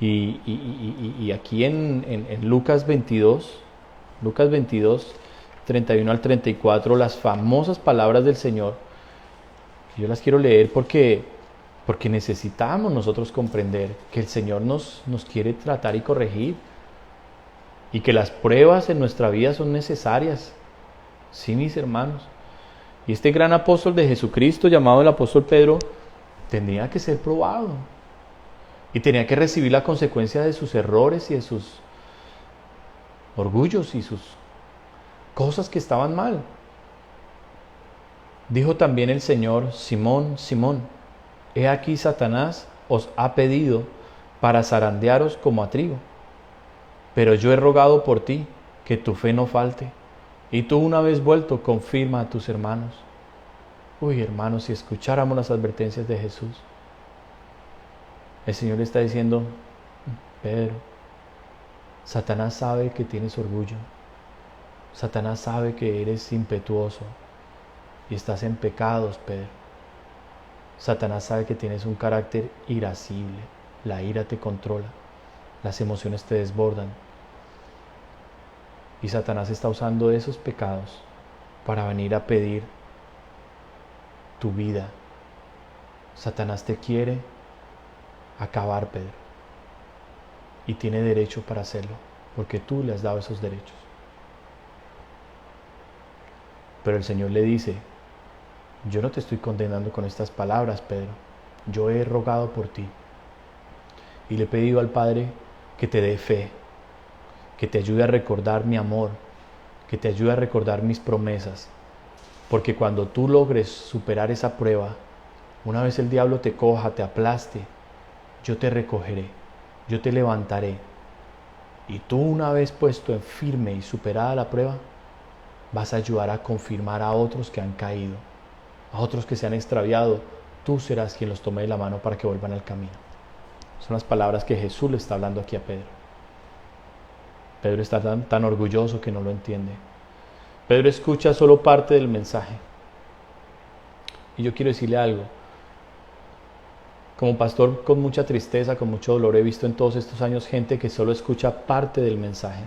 Y aquí en Lucas 22, 31 al 34, las famosas palabras del Señor, yo las quiero leer porque necesitamos nosotros comprender que el Señor nos quiere tratar y corregir, y que las pruebas en nuestra vida son necesarias. Sí, mis hermanos. Y este gran apóstol de Jesucristo, llamado el apóstol Pedro, tenía que ser probado. Y tenía que recibir la consecuencia de sus errores y de sus orgullos y sus cosas que estaban mal. Dijo también el Señor: Simón, Simón, he aquí Satanás os ha pedido para zarandearos como a trigo. Pero yo he rogado por ti, que tu fe no falte. Y tú, una vez vuelto, confirma a tus hermanos. Uy, hermanos, si escucháramos las advertencias de Jesús. El Señor le está diciendo: Pedro, Satanás sabe que tienes orgullo. Satanás sabe que eres impetuoso y estás en pecados, Pedro. Satanás sabe que tienes un carácter irascible. La ira te controla. Las emociones te desbordan. Y Satanás está usando esos pecados para venir a pedir tu vida. Satanás te quiere acabar, Pedro. Y tiene derecho para hacerlo, porque tú le has dado esos derechos. Pero el Señor le dice: yo no te estoy condenando con estas palabras, Pedro. Yo he rogado por ti. Y le he pedido al Padre que te dé fe, que te ayude a recordar mi amor, que te ayude a recordar mis promesas. Porque cuando tú logres superar esa prueba, una vez el diablo te coja, te aplaste, yo te recogeré, yo te levantaré. Y tú, una vez puesto en firme y superada la prueba, vas a ayudar a confirmar a otros que han caído, a otros que se han extraviado. Tú serás quien los tome de la mano para que vuelvan al camino. Son las palabras que Jesús le está hablando aquí a Pedro. Pedro está tan orgulloso que no lo entiende. Pedro escucha solo parte del mensaje. Y yo quiero decirle algo. Como pastor, con mucha tristeza, con mucho dolor, he visto en todos estos años gente que solo escucha parte del mensaje.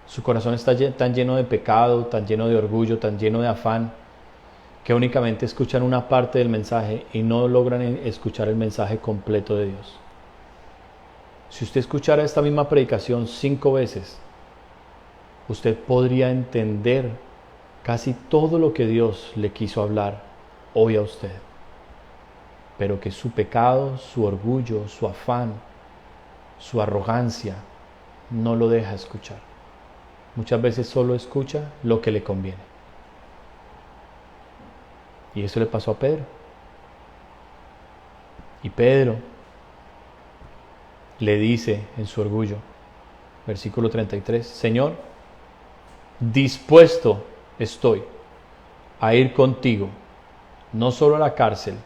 Su corazón está tan lleno de pecado, tan lleno de orgullo, tan lleno de afán, que únicamente escuchan una parte del mensaje y no logran escuchar el mensaje completo de Dios. Si usted escuchara esta misma predicación 5 veces, usted podría entender casi todo lo que Dios le quiso hablar hoy a usted. Pero que su pecado, su orgullo, su afán, su arrogancia no lo deja escuchar. Muchas veces solo escucha lo que le conviene. Y eso le pasó a Pedro. Y Pedro le dice en su orgullo, versículo 33, Señor, dispuesto estoy a ir contigo, no solo a la cárcel,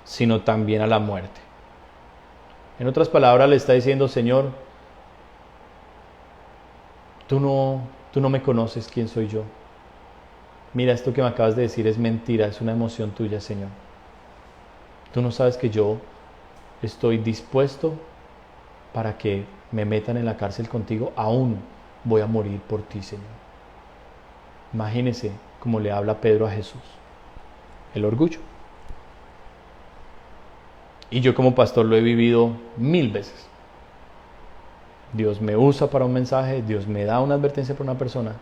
sino también a la muerte. En otras palabras le está diciendo: Señor, tú no me conoces quién soy yo. Mira, esto que me acabas de decir es mentira, es una emoción tuya, Señor. Tú no sabes que yo estoy dispuesto para que me metan en la cárcel contigo, aún voy a morir por ti, Señor. Imagínese cómo le habla Pedro a Jesús. El orgullo. Y yo como pastor lo he vivido 1000 veces. Dios me usa para un mensaje, Dios me da una advertencia para una persona,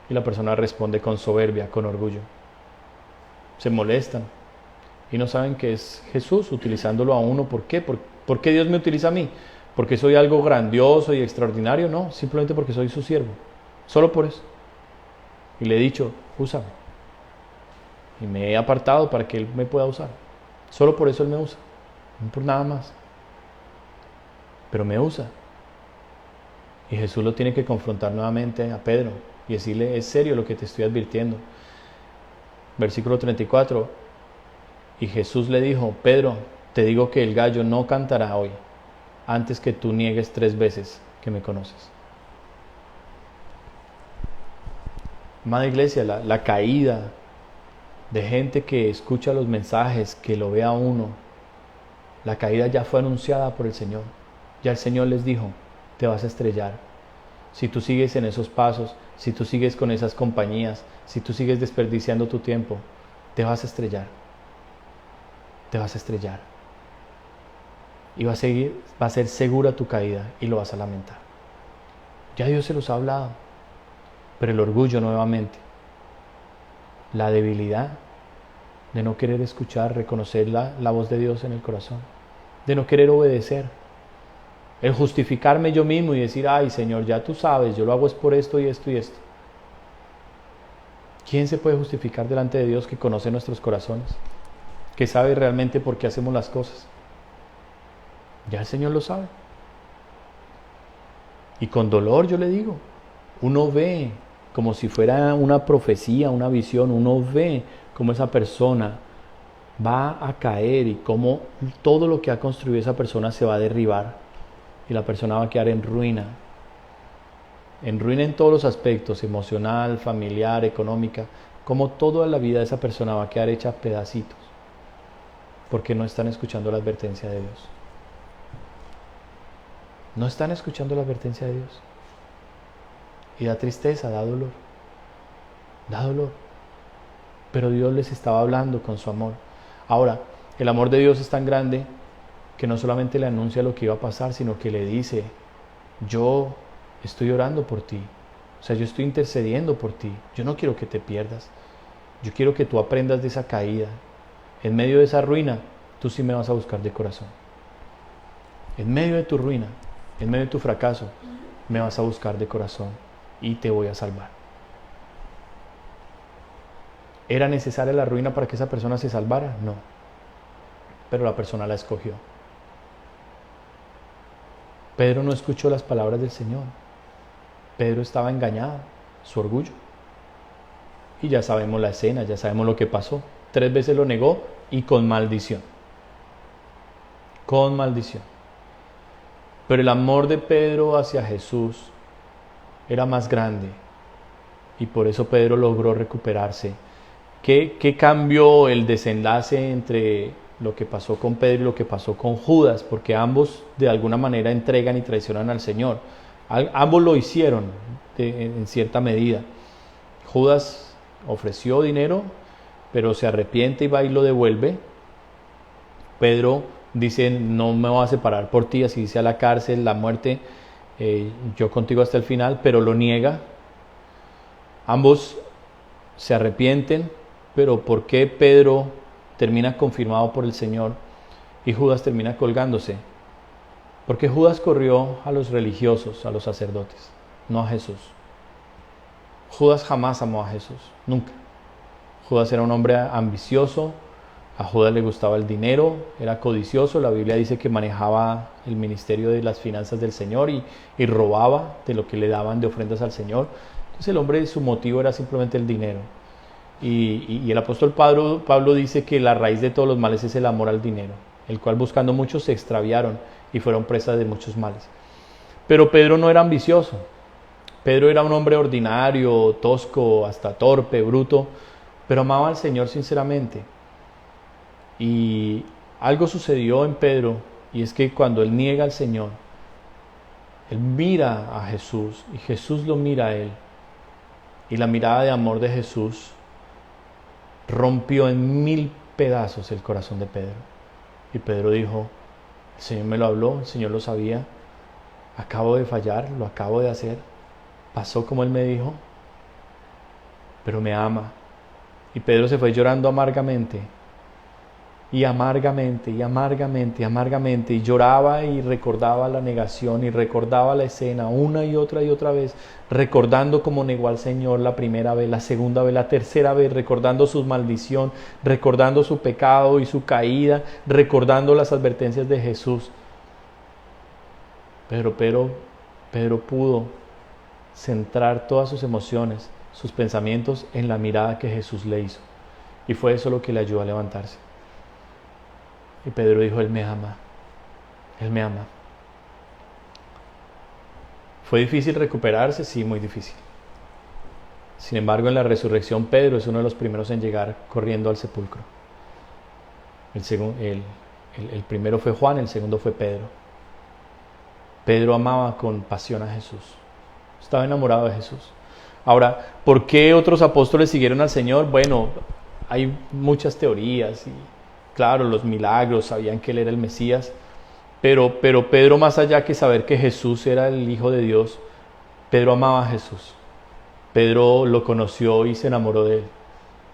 y la persona responde con soberbia, con orgullo. Se molestan y no saben que es Jesús utilizándolo a uno. ¿Por qué? ¿Por qué Dios me utiliza a mí? porque soy algo grandioso y extraordinario, no, simplemente porque soy su siervo, solo por eso. Y le he dicho, úsame. Y me he apartado para que Él me pueda usar. Solo por eso Él me usa, no por nada más. Pero me usa. Y Jesús lo tiene que confrontar nuevamente a Pedro y decirle, es serio lo que te estoy advirtiendo. Versículo 34, y Jesús le dijo, Pedro, te digo que el gallo no cantará hoy, antes que tú niegues 3 veces que me conoces. Amada iglesia, la caída de gente que escucha los mensajes, que lo ve a uno, la caída ya fue anunciada por el Señor. Ya el Señor les dijo, te vas a estrellar. Si tú sigues en esos pasos, si tú sigues con esas compañías, si tú sigues desperdiciando tu tiempo, te vas a estrellar. Te vas a estrellar. Y va a ser segura tu caída y lo vas a lamentar. Ya Dios se los ha hablado. Pero el orgullo nuevamente, la debilidad de no querer escuchar, reconocer la voz de Dios en el corazón, de no querer obedecer, el justificarme yo mismo y decir, ay Señor, ya tú sabes, yo lo hago es por esto y esto y esto. ¿Quién se puede justificar delante de Dios que conoce nuestros corazones? Que sabe realmente por qué hacemos las cosas. Ya el Señor lo sabe. Y con dolor yo le digo, uno ve como si fuera una profecía, una visión, uno ve cómo esa persona va a caer y cómo todo lo que ha construido esa persona se va a derribar y la persona va a quedar en ruina en todos los aspectos, emocional, familiar, económica, como toda la vida de esa persona va a quedar hecha a pedacitos, porque no están escuchando la advertencia de Dios. No están escuchando la advertencia de Dios. Y da tristeza, da dolor. Da dolor. Pero Dios les estaba hablando con su amor. Ahora, el amor de Dios es tan grande que no solamente le anuncia lo que iba a pasar, sino que le dice, yo estoy orando por ti. O sea, yo estoy intercediendo por ti. Yo no quiero que te pierdas. Yo quiero que tú aprendas de esa caída. En medio de esa ruina, tú sí me vas a buscar de corazón. En medio de tu ruina, en medio de tu fracaso, me vas a buscar de corazón y te voy a salvar. ¿Era necesaria la ruina para que esa persona se salvara? No. Pero la persona la escogió. Pedro no escuchó las palabras del Señor. Pedro estaba engañado, su orgullo. Y ya sabemos la escena, ya sabemos lo que pasó. 3 veces lo negó y con maldición. Con maldición. Pero el amor de Pedro hacia Jesús era más grande. Y por eso Pedro logró recuperarse. ¿Qué cambió el desenlace entre lo que pasó con Pedro y lo que pasó con Judas? Porque ambos de alguna manera entregan y traicionan al Señor. Ambos lo hicieron en cierta medida. Judas ofreció dinero, pero se arrepiente y va y lo devuelve. Pedro dice, no me voy a separar por ti, así dice a la cárcel, la muerte, yo contigo hasta el final, pero lo niega. Ambos se arrepienten, pero ¿por qué Pedro termina confirmado por el Señor y Judas termina colgándose? Porque Judas corrió a los religiosos, a los sacerdotes, no a Jesús. Judas jamás amó a Jesús, nunca. Judas era un hombre ambicioso, a Judas le gustaba el dinero, era codicioso. La Biblia dice que manejaba el ministerio de las finanzas del Señor y robaba de lo que le daban de ofrendas al Señor. Entonces el hombre, su motivo era simplemente el dinero. Y el apóstol Pablo dice que la raíz de todos los males es el amor al dinero, el cual buscando muchos se extraviaron y fueron presas de muchos males. Pero Pedro no era ambicioso. Pedro era un hombre ordinario, tosco, hasta torpe, bruto, pero amaba al Señor sinceramente. Y algo sucedió en Pedro, y es que cuando él niega al Señor, él mira a Jesús y Jesús lo mira a él. Y la mirada de amor de Jesús rompió en 1000 pedazos el corazón de Pedro. Y Pedro dijo, el Señor me lo habló, el Señor lo sabía, acabo de fallar, lo acabo de hacer, pasó como Él me dijo, pero me ama. Y Pedro se fue llorando amargamente y amargamente, y amargamente, y amargamente, y lloraba y recordaba la negación y recordaba la escena una y otra vez, recordando cómo negó al Señor la primera vez, la segunda vez, la tercera vez, recordando su maldición, recordando su pecado y su caída, recordando las advertencias de Jesús. Pero Pedro pudo centrar todas sus emociones, sus pensamientos en la mirada que Jesús le hizo, y fue eso lo que le ayudó a levantarse. Y Pedro dijo: Él me ama, Él me ama. ¿Fue difícil recuperarse? Sí, muy difícil. Sin embargo, en la resurrección, Pedro es uno de los primeros en llegar corriendo al sepulcro. El primero fue Juan, el segundo fue Pedro. Pedro amaba con pasión a Jesús. Estaba enamorado de Jesús. Ahora, ¿por qué otros apóstoles siguieron al Señor? Bueno, hay muchas teorías y claro, los milagros, sabían que Él era el Mesías, pero Pedro, más allá que saber que Jesús era el Hijo de Dios, Pedro amaba a Jesús. Pedro lo conoció y se enamoró de Él.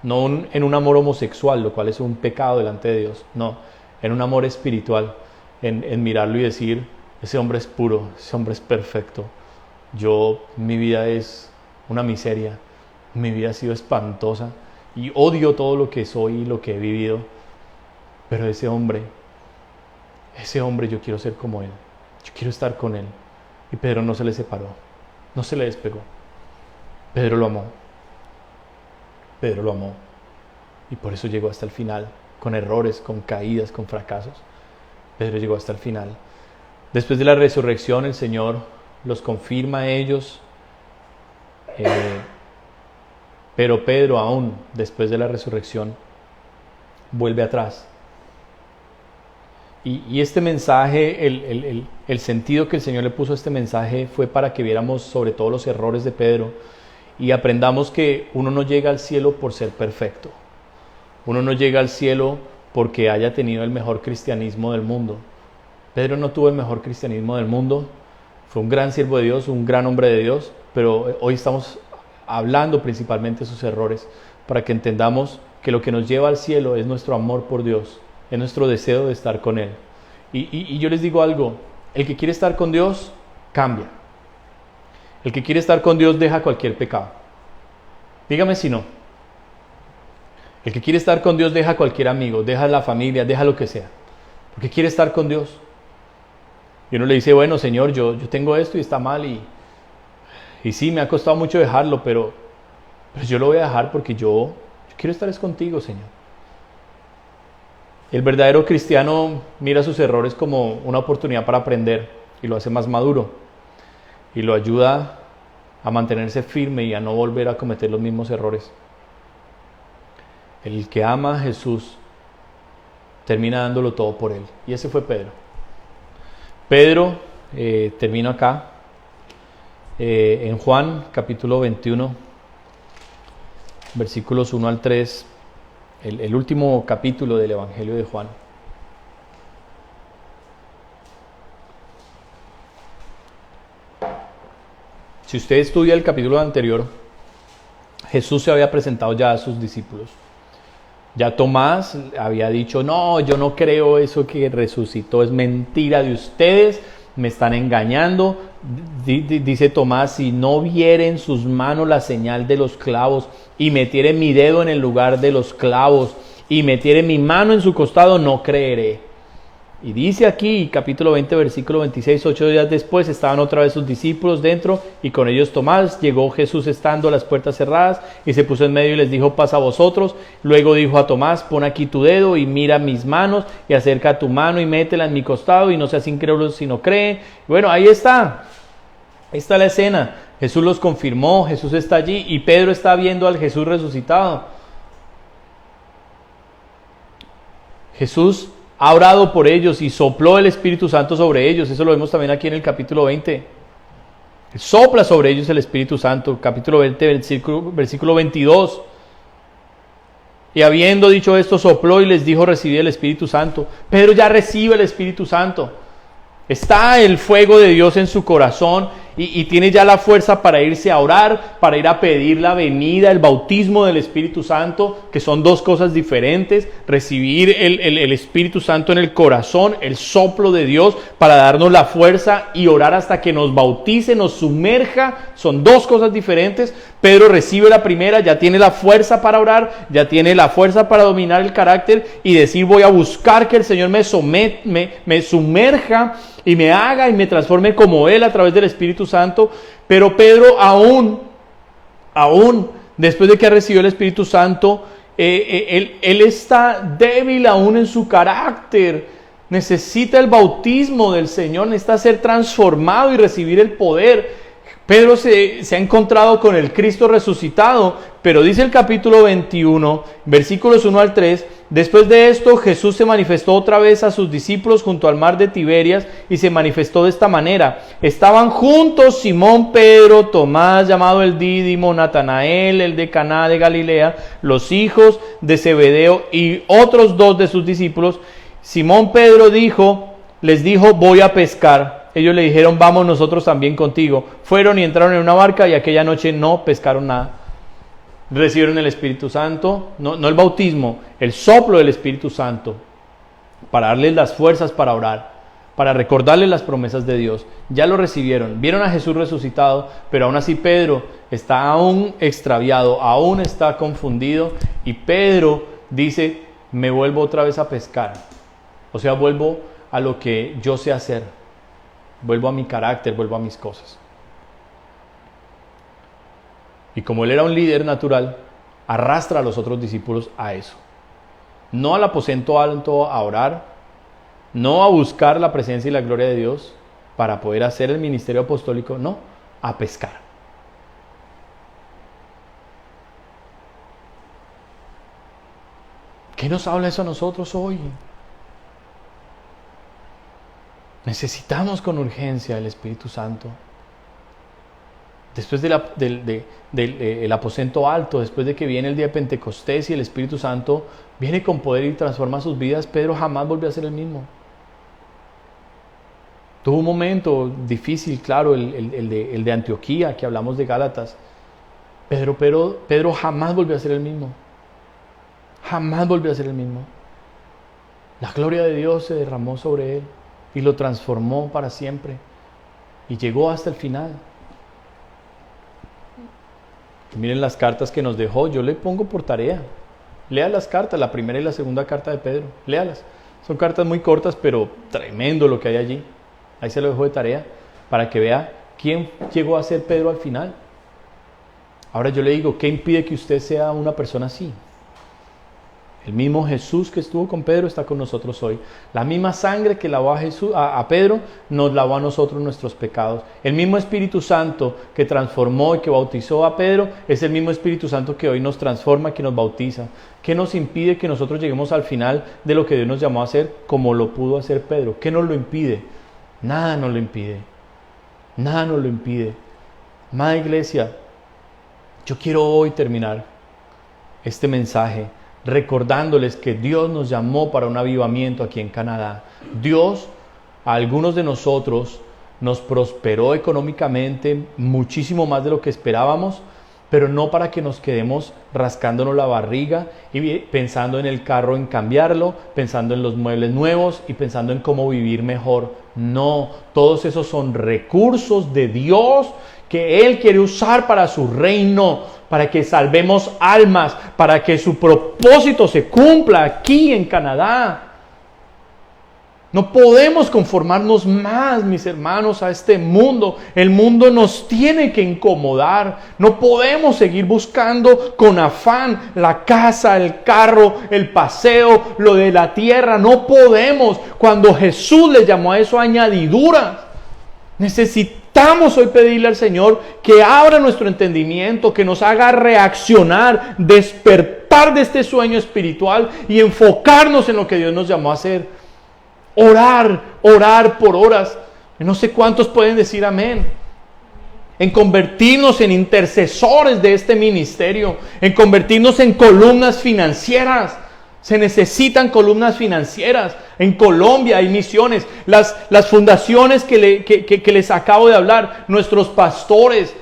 No en un amor homosexual, lo cual es un pecado delante de Dios, no, en un amor espiritual, en mirarlo y decir: ese hombre es puro, ese hombre es perfecto. Mi vida es una miseria, mi vida ha sido espantosa y odio todo lo que soy y lo que he vivido. Pero ese hombre yo quiero ser como él, yo quiero estar con él. Y Pedro no se le separó, no se le despegó. Pedro lo amó, y por eso llegó hasta el final, con errores, con caídas, con fracasos. Pedro llegó hasta el final. Después de la resurrección, el Señor los confirma a ellos, pero Pedro, aún después de la resurrección, vuelve atrás. Y este mensaje, el sentido que el Señor le puso a este mensaje fue para que viéramos sobre todo los errores de Pedro y aprendamos que uno no llega al cielo por ser perfecto. Uno no llega al cielo porque haya tenido el mejor cristianismo del mundo. Pedro no tuvo el mejor cristianismo del mundo, fue un gran siervo de Dios, un gran hombre de Dios, pero hoy estamos hablando principalmente de sus errores para que entendamos que lo que nos lleva al cielo es nuestro amor por Dios, es nuestro deseo de estar con Él. Y yo les digo algo: el que quiere estar con Dios, cambia. El que quiere estar con Dios deja cualquier pecado. Dígame si no. El que quiere estar con Dios deja cualquier amigo, deja la familia, deja lo que sea, porque quiere estar con Dios. Y uno le dice: bueno, Señor, yo tengo esto y está mal, y sí, me ha costado mucho dejarlo, pero yo lo voy a dejar porque yo quiero estar contigo, Señor. El verdadero cristiano mira sus errores como una oportunidad para aprender y lo hace más maduro y lo ayuda a mantenerse firme y a no volver a cometer los mismos errores. El que ama a Jesús termina dándolo todo por Él, y ese fue Pedro. Pedro, termino acá, en Juan capítulo 21, versículos 1 al 3, el último capítulo del Evangelio de Juan. Si usted estudia el capítulo anterior, Jesús se había presentado ya a sus discípulos. Ya Tomás había dicho: no, yo no creo eso que resucitó, es mentira de ustedes, me están engañando. Dice Tomás: si no viere en sus manos la señal de los clavos, y metiere mi dedo en el lugar de los clavos, y metiere mi mano en su costado, no creeré. Y dice aquí, capítulo 20, versículo 26, 8 días después estaban otra vez sus discípulos dentro, y con ellos Tomás. Llegó Jesús estando las puertas cerradas, y se puso en medio y les dijo: paz a vosotros. Luego dijo a Tomás: pon aquí tu dedo y mira mis manos, y acerca tu mano y métela en mi costado, y no seas incrédulo sino cree. Bueno, ahí está la escena. Jesús los confirmó, Jesús está allí, y Pedro está viendo al Jesús resucitado. Jesús ha orado por ellos y sopló el Espíritu Santo sobre ellos. Eso lo vemos también aquí en el capítulo 20. Sopla sobre ellos el Espíritu Santo. Capítulo 20, versículo 22. Y habiendo dicho esto, sopló y les dijo: recibid el Espíritu Santo. Pedro ya recibe el Espíritu Santo. Está el fuego de Dios en su corazón y tiene ya la fuerza para irse a orar, para ir a pedir la venida, el bautismo del Espíritu Santo, que son dos cosas diferentes. Recibir el Espíritu Santo en el corazón, el soplo de Dios para darnos la fuerza, y orar hasta que nos bautice, nos sumerja, son dos cosas diferentes. Pedro recibe la primera, ya tiene la fuerza para orar, ya tiene la fuerza para dominar el carácter y decir: voy a buscar que el Señor me sumerja y me haga y me transforme como Él a través del Espíritu Santo. Pero Pedro aún después de que ha recibido el Espíritu Santo, él está débil aún en su carácter. Necesita el bautismo del Señor, necesita ser transformado y recibir el poder. Pedro se ha encontrado con el Cristo resucitado, pero dice el capítulo 21, versículos 1 al 3, después de esto Jesús se manifestó otra vez a sus discípulos junto al mar de Tiberias, y se manifestó de esta manera: estaban juntos Simón Pedro, Tomás llamado el Dídimo, Natanael el de Caná de Galilea, los hijos de Zebedeo y otros dos de sus discípulos. Simón Pedro les dijo: voy a pescar. Ellos le dijeron: vamos nosotros también contigo. Fueron y entraron en una barca, y aquella noche no pescaron nada. Recibieron el Espíritu Santo, no el bautismo, el soplo del Espíritu Santo, para darles las fuerzas para orar, para recordarles las promesas de Dios. Ya lo recibieron, vieron a Jesús resucitado, pero aún así Pedro está aún extraviado, aún está confundido, y Pedro dice: me vuelvo otra vez a pescar. O sea, vuelvo a lo que yo sé hacer. Vuelvo a mi carácter, vuelvo a mis cosas. Y como él era un líder natural, arrastra a los otros discípulos a eso. No al aposento alto a orar, no a buscar la presencia y la gloria de Dios para poder hacer el ministerio apostólico, no, a pescar. ¿Qué nos habla eso a nosotros hoy? Necesitamos con urgencia el Espíritu Santo. Después del aposento alto, después de que viene el día de Pentecostés y el Espíritu Santo viene con poder y transforma sus vidas, Pedro jamás volvió a ser el mismo. Tuvo un momento difícil, claro, el de Antioquía, que hablamos de Gálatas. Pedro jamás volvió a ser el mismo. Jamás volvió a ser el mismo. La gloria de Dios se derramó sobre él y lo transformó para siempre. Y llegó hasta el final. Miren las cartas que nos dejó. Yo le pongo por tarea: lea las cartas, la primera y la segunda carta de Pedro. Léalas. Son cartas muy cortas, pero tremendo lo que hay allí. Ahí se lo dejo de tarea para que vea quién llegó a ser Pedro al final. Ahora yo le digo: ¿qué impide que usted sea una persona así? El mismo Jesús que estuvo con Pedro está con nosotros hoy. La misma sangre que lavó a Pedro nos lavó a nosotros nuestros pecados. El mismo Espíritu Santo que transformó y que bautizó a Pedro es el mismo Espíritu Santo que hoy nos transforma y que nos bautiza. ¿Qué nos impide que nosotros lleguemos al final de lo que Dios nos llamó a hacer como lo pudo hacer Pedro? ¿Qué nos lo impide? Nada nos lo impide. Nada nos lo impide. Amada iglesia, yo quiero hoy terminar este mensaje recordándoles que Dios nos llamó para un avivamiento aquí en Canadá. Dios, a algunos de nosotros, nos prosperó económicamente muchísimo más de lo que esperábamos, pero no para que nos quedemos rascándonos la barriga y pensando en el carro, en cambiarlo, pensando en los muebles nuevos y pensando en cómo vivir mejor. No, todos esos son recursos de Dios que Él quiere usar para su reino, para que salvemos almas, para que su propósito se cumpla aquí en Canadá. No podemos conformarnos más, mis hermanos, a este mundo. El mundo nos tiene que incomodar. No podemos seguir buscando con afán la casa, el carro, el paseo, lo de la tierra. No podemos. Cuando Jesús les llamó a eso añadiduras, necesitamos hoy pedirle al Señor que abra nuestro entendimiento, que nos haga reaccionar, despertar de este sueño espiritual y enfocarnos en lo que Dios nos llamó a hacer. Orar por horas. No sé cuántos pueden decir amén. En convertirnos en intercesores de este ministerio, en convertirnos en columnas financieras Se necesitan columnas financieras. En Colombia hay misiones. Las fundaciones que les acabo de hablar, nuestros pastores,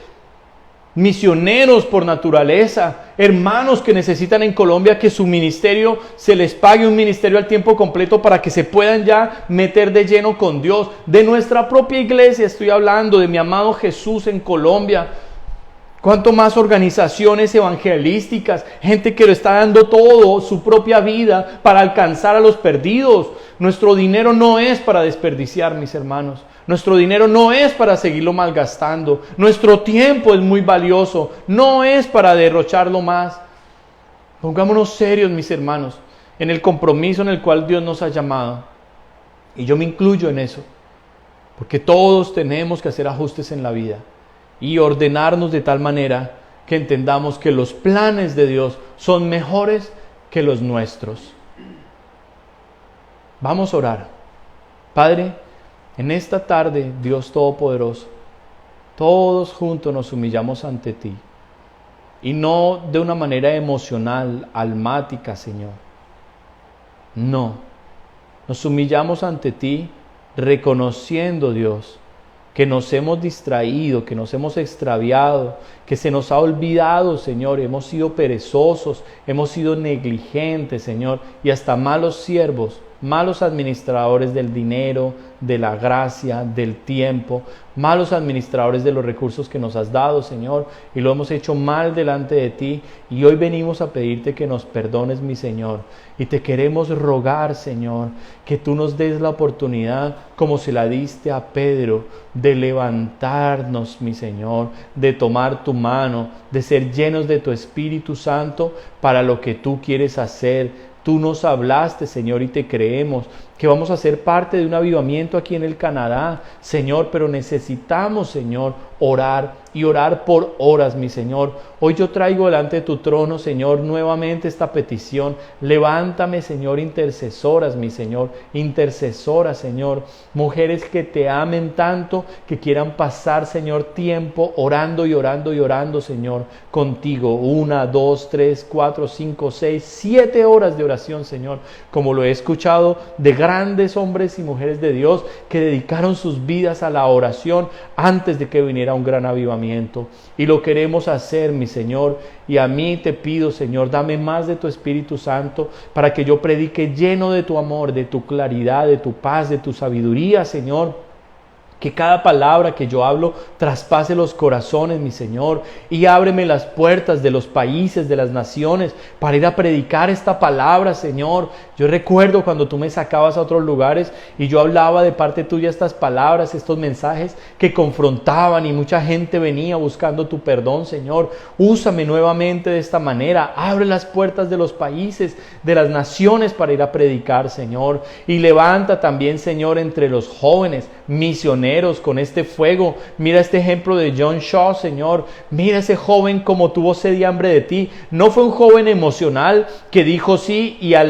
misioneros por naturaleza, hermanos que necesitan en Colombia que su ministerio se les pague un ministerio al tiempo completo para que se puedan ya meter de lleno con Dios. De nuestra propia iglesia estoy hablando, de mi amado Jesús en Colombia. Cuánto más organizaciones evangelísticas, gente que lo está dando todo, su propia vida para alcanzar a los perdidos. Nuestro dinero no es para desperdiciar, mis hermanos. Nuestro dinero no es para seguirlo malgastando. Nuestro tiempo es muy valioso, no es para derrocharlo más. Pongámonos serios, mis hermanos, en el compromiso en el cual Dios nos ha llamado. Y yo me incluyo en eso, porque todos tenemos que hacer ajustes en la vida y ordenarnos de tal manera que entendamos que los planes de Dios son mejores que los nuestros. Vamos a orar. Padre, en esta tarde, Dios Todopoderoso, todos juntos nos humillamos ante ti. Y no de una manera emocional, almática, Señor. No. Nos humillamos ante ti reconociendo, Dios, que nos hemos distraído, que nos hemos extraviado, que se nos ha olvidado, Señor, hemos sido perezosos, hemos sido negligentes, Señor, y hasta malos siervos, malos administradores del dinero, de la gracia, del tiempo, malos administradores de los recursos que nos has dado, Señor, y lo hemos hecho mal delante de ti, y hoy venimos a pedirte que nos perdones, mi Señor, y te queremos rogar, Señor, que tú nos des la oportunidad, como se la diste a Pedro, de levantarnos, mi Señor, de tomar tu mano, de ser llenos de tu Espíritu Santo para lo que tú quieres hacer. Tú nos hablaste, Señor, y te creemos que vamos a ser parte de un avivamiento aquí en el Canadá, Señor, pero necesitamos, Señor, orar y orar por horas, mi Señor. Hoy yo traigo delante de tu trono, Señor, nuevamente esta petición. Levántame, Señor, intercesoras, mi Señor, intercesoras, Señor, mujeres que te amen tanto, que quieran pasar, Señor, tiempo orando y orando y orando, Señor, contigo. 1, 2, 3, 4, 5, 6, 7 horas de oración, Señor, como lo he escuchado de grandes hombres y mujeres de Dios que dedicaron sus vidas a la oración antes de que viniera un gran avivamiento. Y lo queremos hacer, mi Señor, y a mí te pido, Señor, dame más de tu Espíritu Santo para que yo predique lleno de tu amor, de tu claridad, de tu paz, de tu sabiduría, Señor. Que cada palabra que yo hablo traspase los corazones, mi Señor, y ábreme las puertas de los países, de las naciones, para ir a predicar esta palabra, Señor. Yo recuerdo cuando tú me sacabas a otros lugares y yo hablaba de parte tuya estas palabras, estos mensajes que confrontaban y mucha gente venía buscando tu perdón, Señor. Úsame nuevamente de esta manera. Abre las puertas de los países, de las naciones para ir a predicar, Señor. Y levanta también, Señor, entre los jóvenes misioneros con este fuego. Mira este ejemplo de John Shaw, Señor. Mira ese joven como tuvo sed y hambre de ti. No fue un joven emocional que dijo sí y a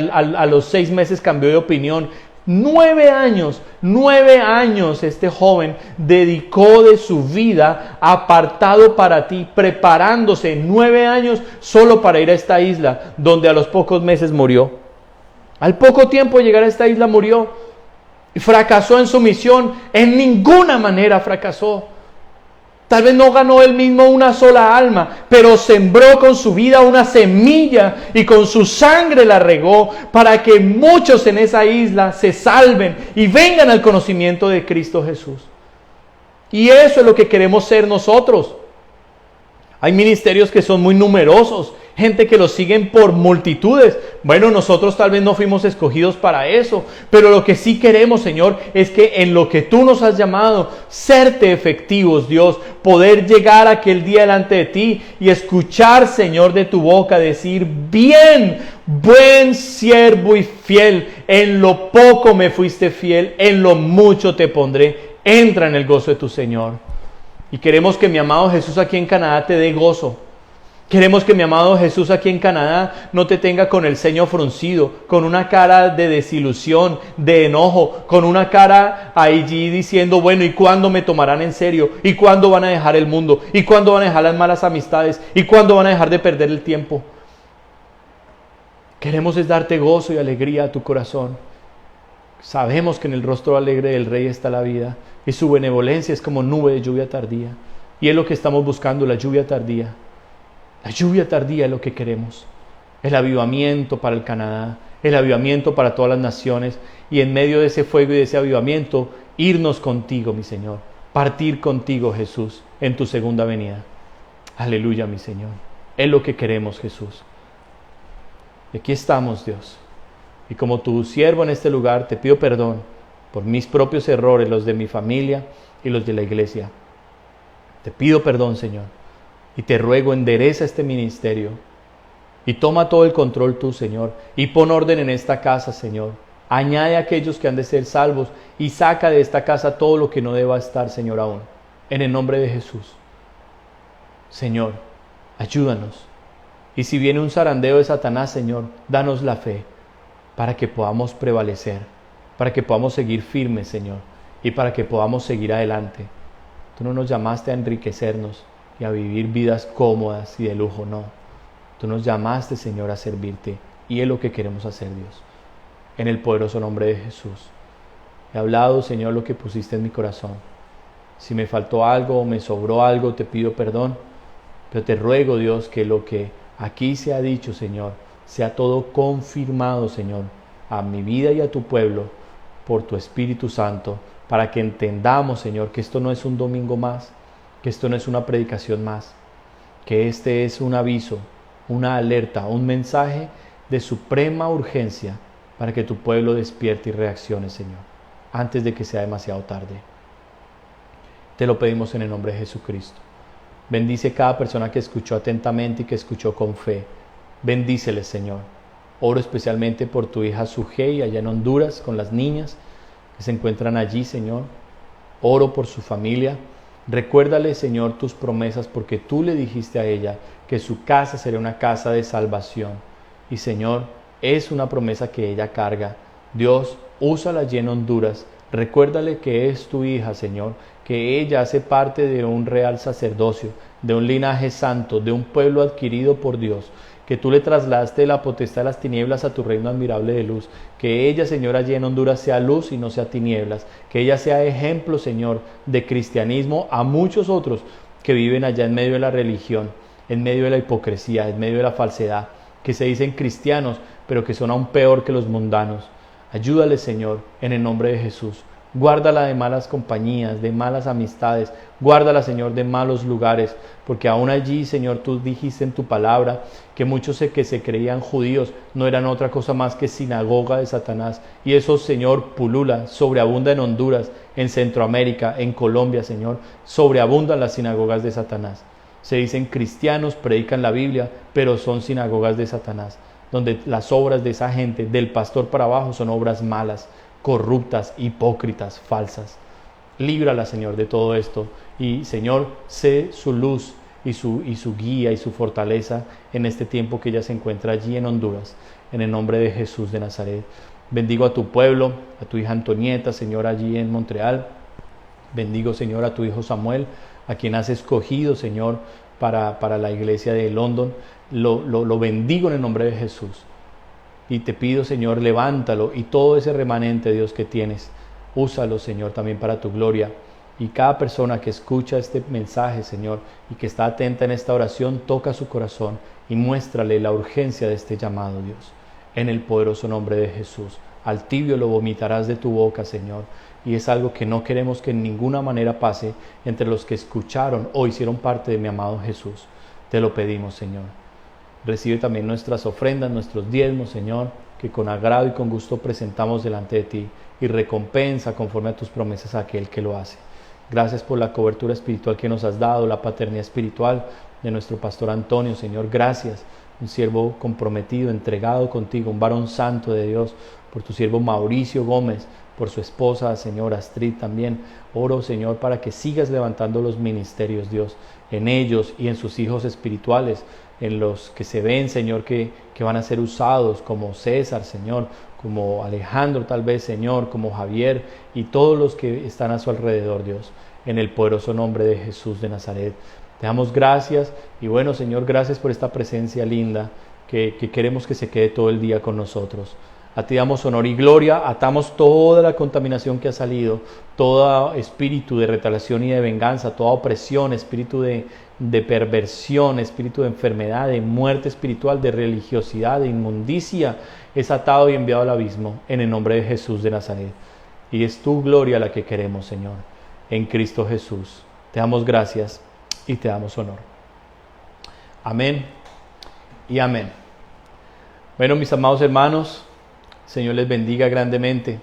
los 6 meses cambió de opinión. 9 años este joven dedicó de su vida apartado para ti, preparándose 9 años solo para ir a esta isla, donde a los pocos meses murió. Al poco tiempo de llegar a esta isla murió. Fracasó en su misión, en ninguna manera fracasó. Tal vez no ganó él mismo una sola alma, pero sembró con su vida una semilla y con su sangre la regó para que muchos en esa isla se salven y vengan al conocimiento de Cristo Jesús. Y eso es lo que queremos ser nosotros. Hay ministerios que son muy numerosos, gente que los siguen por multitudes. Bueno, nosotros tal vez no fuimos escogidos para eso, pero lo que sí queremos, Señor, es que en lo que tú nos has llamado, serte efectivos, Dios, poder llegar aquel día delante de ti y escuchar, Señor, de tu boca decir: bien, buen siervo y fiel, en lo poco me fuiste fiel, en lo mucho te pondré. Entra en el gozo de tu Señor. Y queremos que mi amado Jesús aquí en Canadá te dé gozo. Queremos que mi amado Jesús aquí en Canadá no te tenga con el ceño fruncido, con una cara de desilusión, de enojo, con una cara allí diciendo: bueno, ¿y cuándo me tomarán en serio? ¿Y cuándo van a dejar el mundo? ¿Y cuándo van a dejar las malas amistades? ¿Y cuándo van a dejar de perder el tiempo? Queremos es darte gozo y alegría a tu corazón. Sabemos que en el rostro alegre del Rey está la vida, y su benevolencia es como nube de lluvia tardía. Y es lo que estamos buscando, la lluvia tardía. La lluvia tardía es lo que queremos. El avivamiento para el Canadá, el avivamiento para todas las naciones, y en medio de ese fuego y de ese avivamiento, irnos contigo, mi Señor. Partir contigo, Jesús, en tu segunda venida. Aleluya, mi Señor. Es lo que queremos, Jesús. Y aquí estamos, Dios. Y como tu siervo en este lugar, te pido perdón por mis propios errores, los de mi familia y los de la iglesia. Te pido perdón, Señor. Y te ruego, endereza este ministerio. Y toma todo el control tú, Señor. Y pon orden en esta casa, Señor. Añade a aquellos que han de ser salvos y saca de esta casa todo lo que no deba estar, Señor, aún. En el nombre de Jesús. Señor, ayúdanos. Y si viene un zarandeo de Satanás, Señor, danos la fe para que podamos prevalecer, para que podamos seguir firmes, Señor, y para que podamos seguir adelante. Tú no nos llamaste a enriquecernos y a vivir vidas cómodas y de lujo, no. Tú nos llamaste, Señor, a servirte, y es lo que queremos hacer, Dios. En el poderoso nombre de Jesús. He hablado, Señor, lo que pusiste en mi corazón. Si me faltó algo o me sobró algo, te pido perdón, pero te ruego, Dios, que lo que aquí se ha dicho, Señor, sea todo confirmado, Señor, a mi vida y a tu pueblo, por tu Espíritu Santo, para que entendamos, Señor, que esto no es un domingo más, que esto no es una predicación más, que este es un aviso, una alerta, un mensaje de suprema urgencia para que tu pueblo despierte y reaccione, Señor, antes de que sea demasiado tarde. Te lo pedimos en el nombre de Jesucristo. Bendice cada persona que escuchó atentamente y que escuchó con fe. Bendíceles, Señor. Oro especialmente por tu hija Sujei allá en Honduras con las niñas que se encuentran allí, Señor. Oro por su familia. Recuérdale, Señor, tus promesas, porque tú le dijiste a ella que su casa sería una casa de salvación. Y, Señor, es una promesa que ella carga. Dios, úsala allí en Honduras. Recuérdale que es tu hija, Señor, que ella hace parte de un real sacerdocio, de un linaje santo, de un pueblo adquirido por Dios, que tú le trasladaste de la potestad de las tinieblas a tu reino admirable de luz, que ella, Señor, allí en Honduras sea luz y no sea tinieblas, que ella sea ejemplo, Señor, de cristianismo a muchos otros que viven allá en medio de la religión, en medio de la hipocresía, en medio de la falsedad, que se dicen cristianos, pero que son aún peor que los mundanos. Ayúdale, Señor, en el nombre de Jesús. Guárdala de malas compañías, de malas amistades. Guárdala, Señor, de malos lugares, porque aún allí, Señor, tú dijiste en tu palabra que muchos que se creían judíos no eran otra cosa más que sinagoga de Satanás. Y eso, Señor, pulula, sobreabunda en Honduras, en Centroamérica, en Colombia, Señor. Sobreabundan las sinagogas de Satanás. Se dicen cristianos, predican la Biblia, pero son sinagogas de Satanás, donde las obras de esa gente, del pastor para abajo, son obras malas, corruptas, hipócritas, falsas. Líbrala, Señor, de todo esto. Y, Señor, sé su luz y su guía y su fortaleza en este tiempo que ella se encuentra allí en Honduras. En el nombre de Jesús de Nazaret. Bendigo a tu pueblo, a tu hija Antonieta, Señor, allí en Montreal. Bendigo, Señor, a tu hijo Samuel, a quien has escogido, Señor, para la iglesia de London. Lo bendigo en el nombre de Jesús. Y te pido, Señor, levántalo y todo ese remanente, Dios, que tienes, úsalo, Señor, también para tu gloria. Y cada persona que escucha este mensaje, Señor, y que está atenta en esta oración, toca su corazón y muéstrale la urgencia de este llamado, Dios. En el poderoso nombre de Jesús. Al tibio lo vomitarás de tu boca, Señor. Y es algo que no queremos que en ninguna manera pase entre los que escucharon o hicieron parte de mi amado Jesús. Te lo pedimos, Señor. Recibe también nuestras ofrendas, nuestros diezmos, Señor, que con agrado y con gusto presentamos delante de ti, y recompensa conforme a tus promesas a aquel que lo hace. Gracias por la cobertura espiritual que nos has dado, la paternidad espiritual de nuestro pastor Antonio, Señor. Gracias, un siervo comprometido, entregado contigo, un varón santo de Dios, por tu siervo Mauricio Gómez, por su esposa, Señor, Astrid también. Oro, Señor, para que sigas levantando los ministerios, Dios, en ellos y en sus hijos espirituales, en los que se ven, Señor, que van a ser usados, como César, Señor, como Alejandro tal vez, Señor, como Javier y todos los que están a su alrededor, Dios, en el poderoso nombre de Jesús de Nazaret. Te damos gracias y bueno, Señor, gracias por esta presencia linda que queremos que se quede todo el día con nosotros. A ti damos honor y gloria, atamos toda la contaminación que ha salido, todo espíritu de retaliación y de venganza, toda opresión, espíritu de perversión, espíritu de enfermedad, de muerte espiritual, de religiosidad, de inmundicia, es atado y enviado al abismo en el nombre de Jesús de Nazaret. Y es tu gloria la que queremos, Señor, en Cristo Jesús. Te damos gracias y te damos honor. Amén y amén. Bueno, mis amados hermanos, Señor les bendiga grandemente.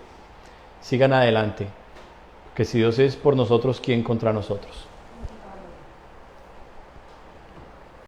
Sigan adelante, que si Dios es por nosotros, ¿quién contra nosotros?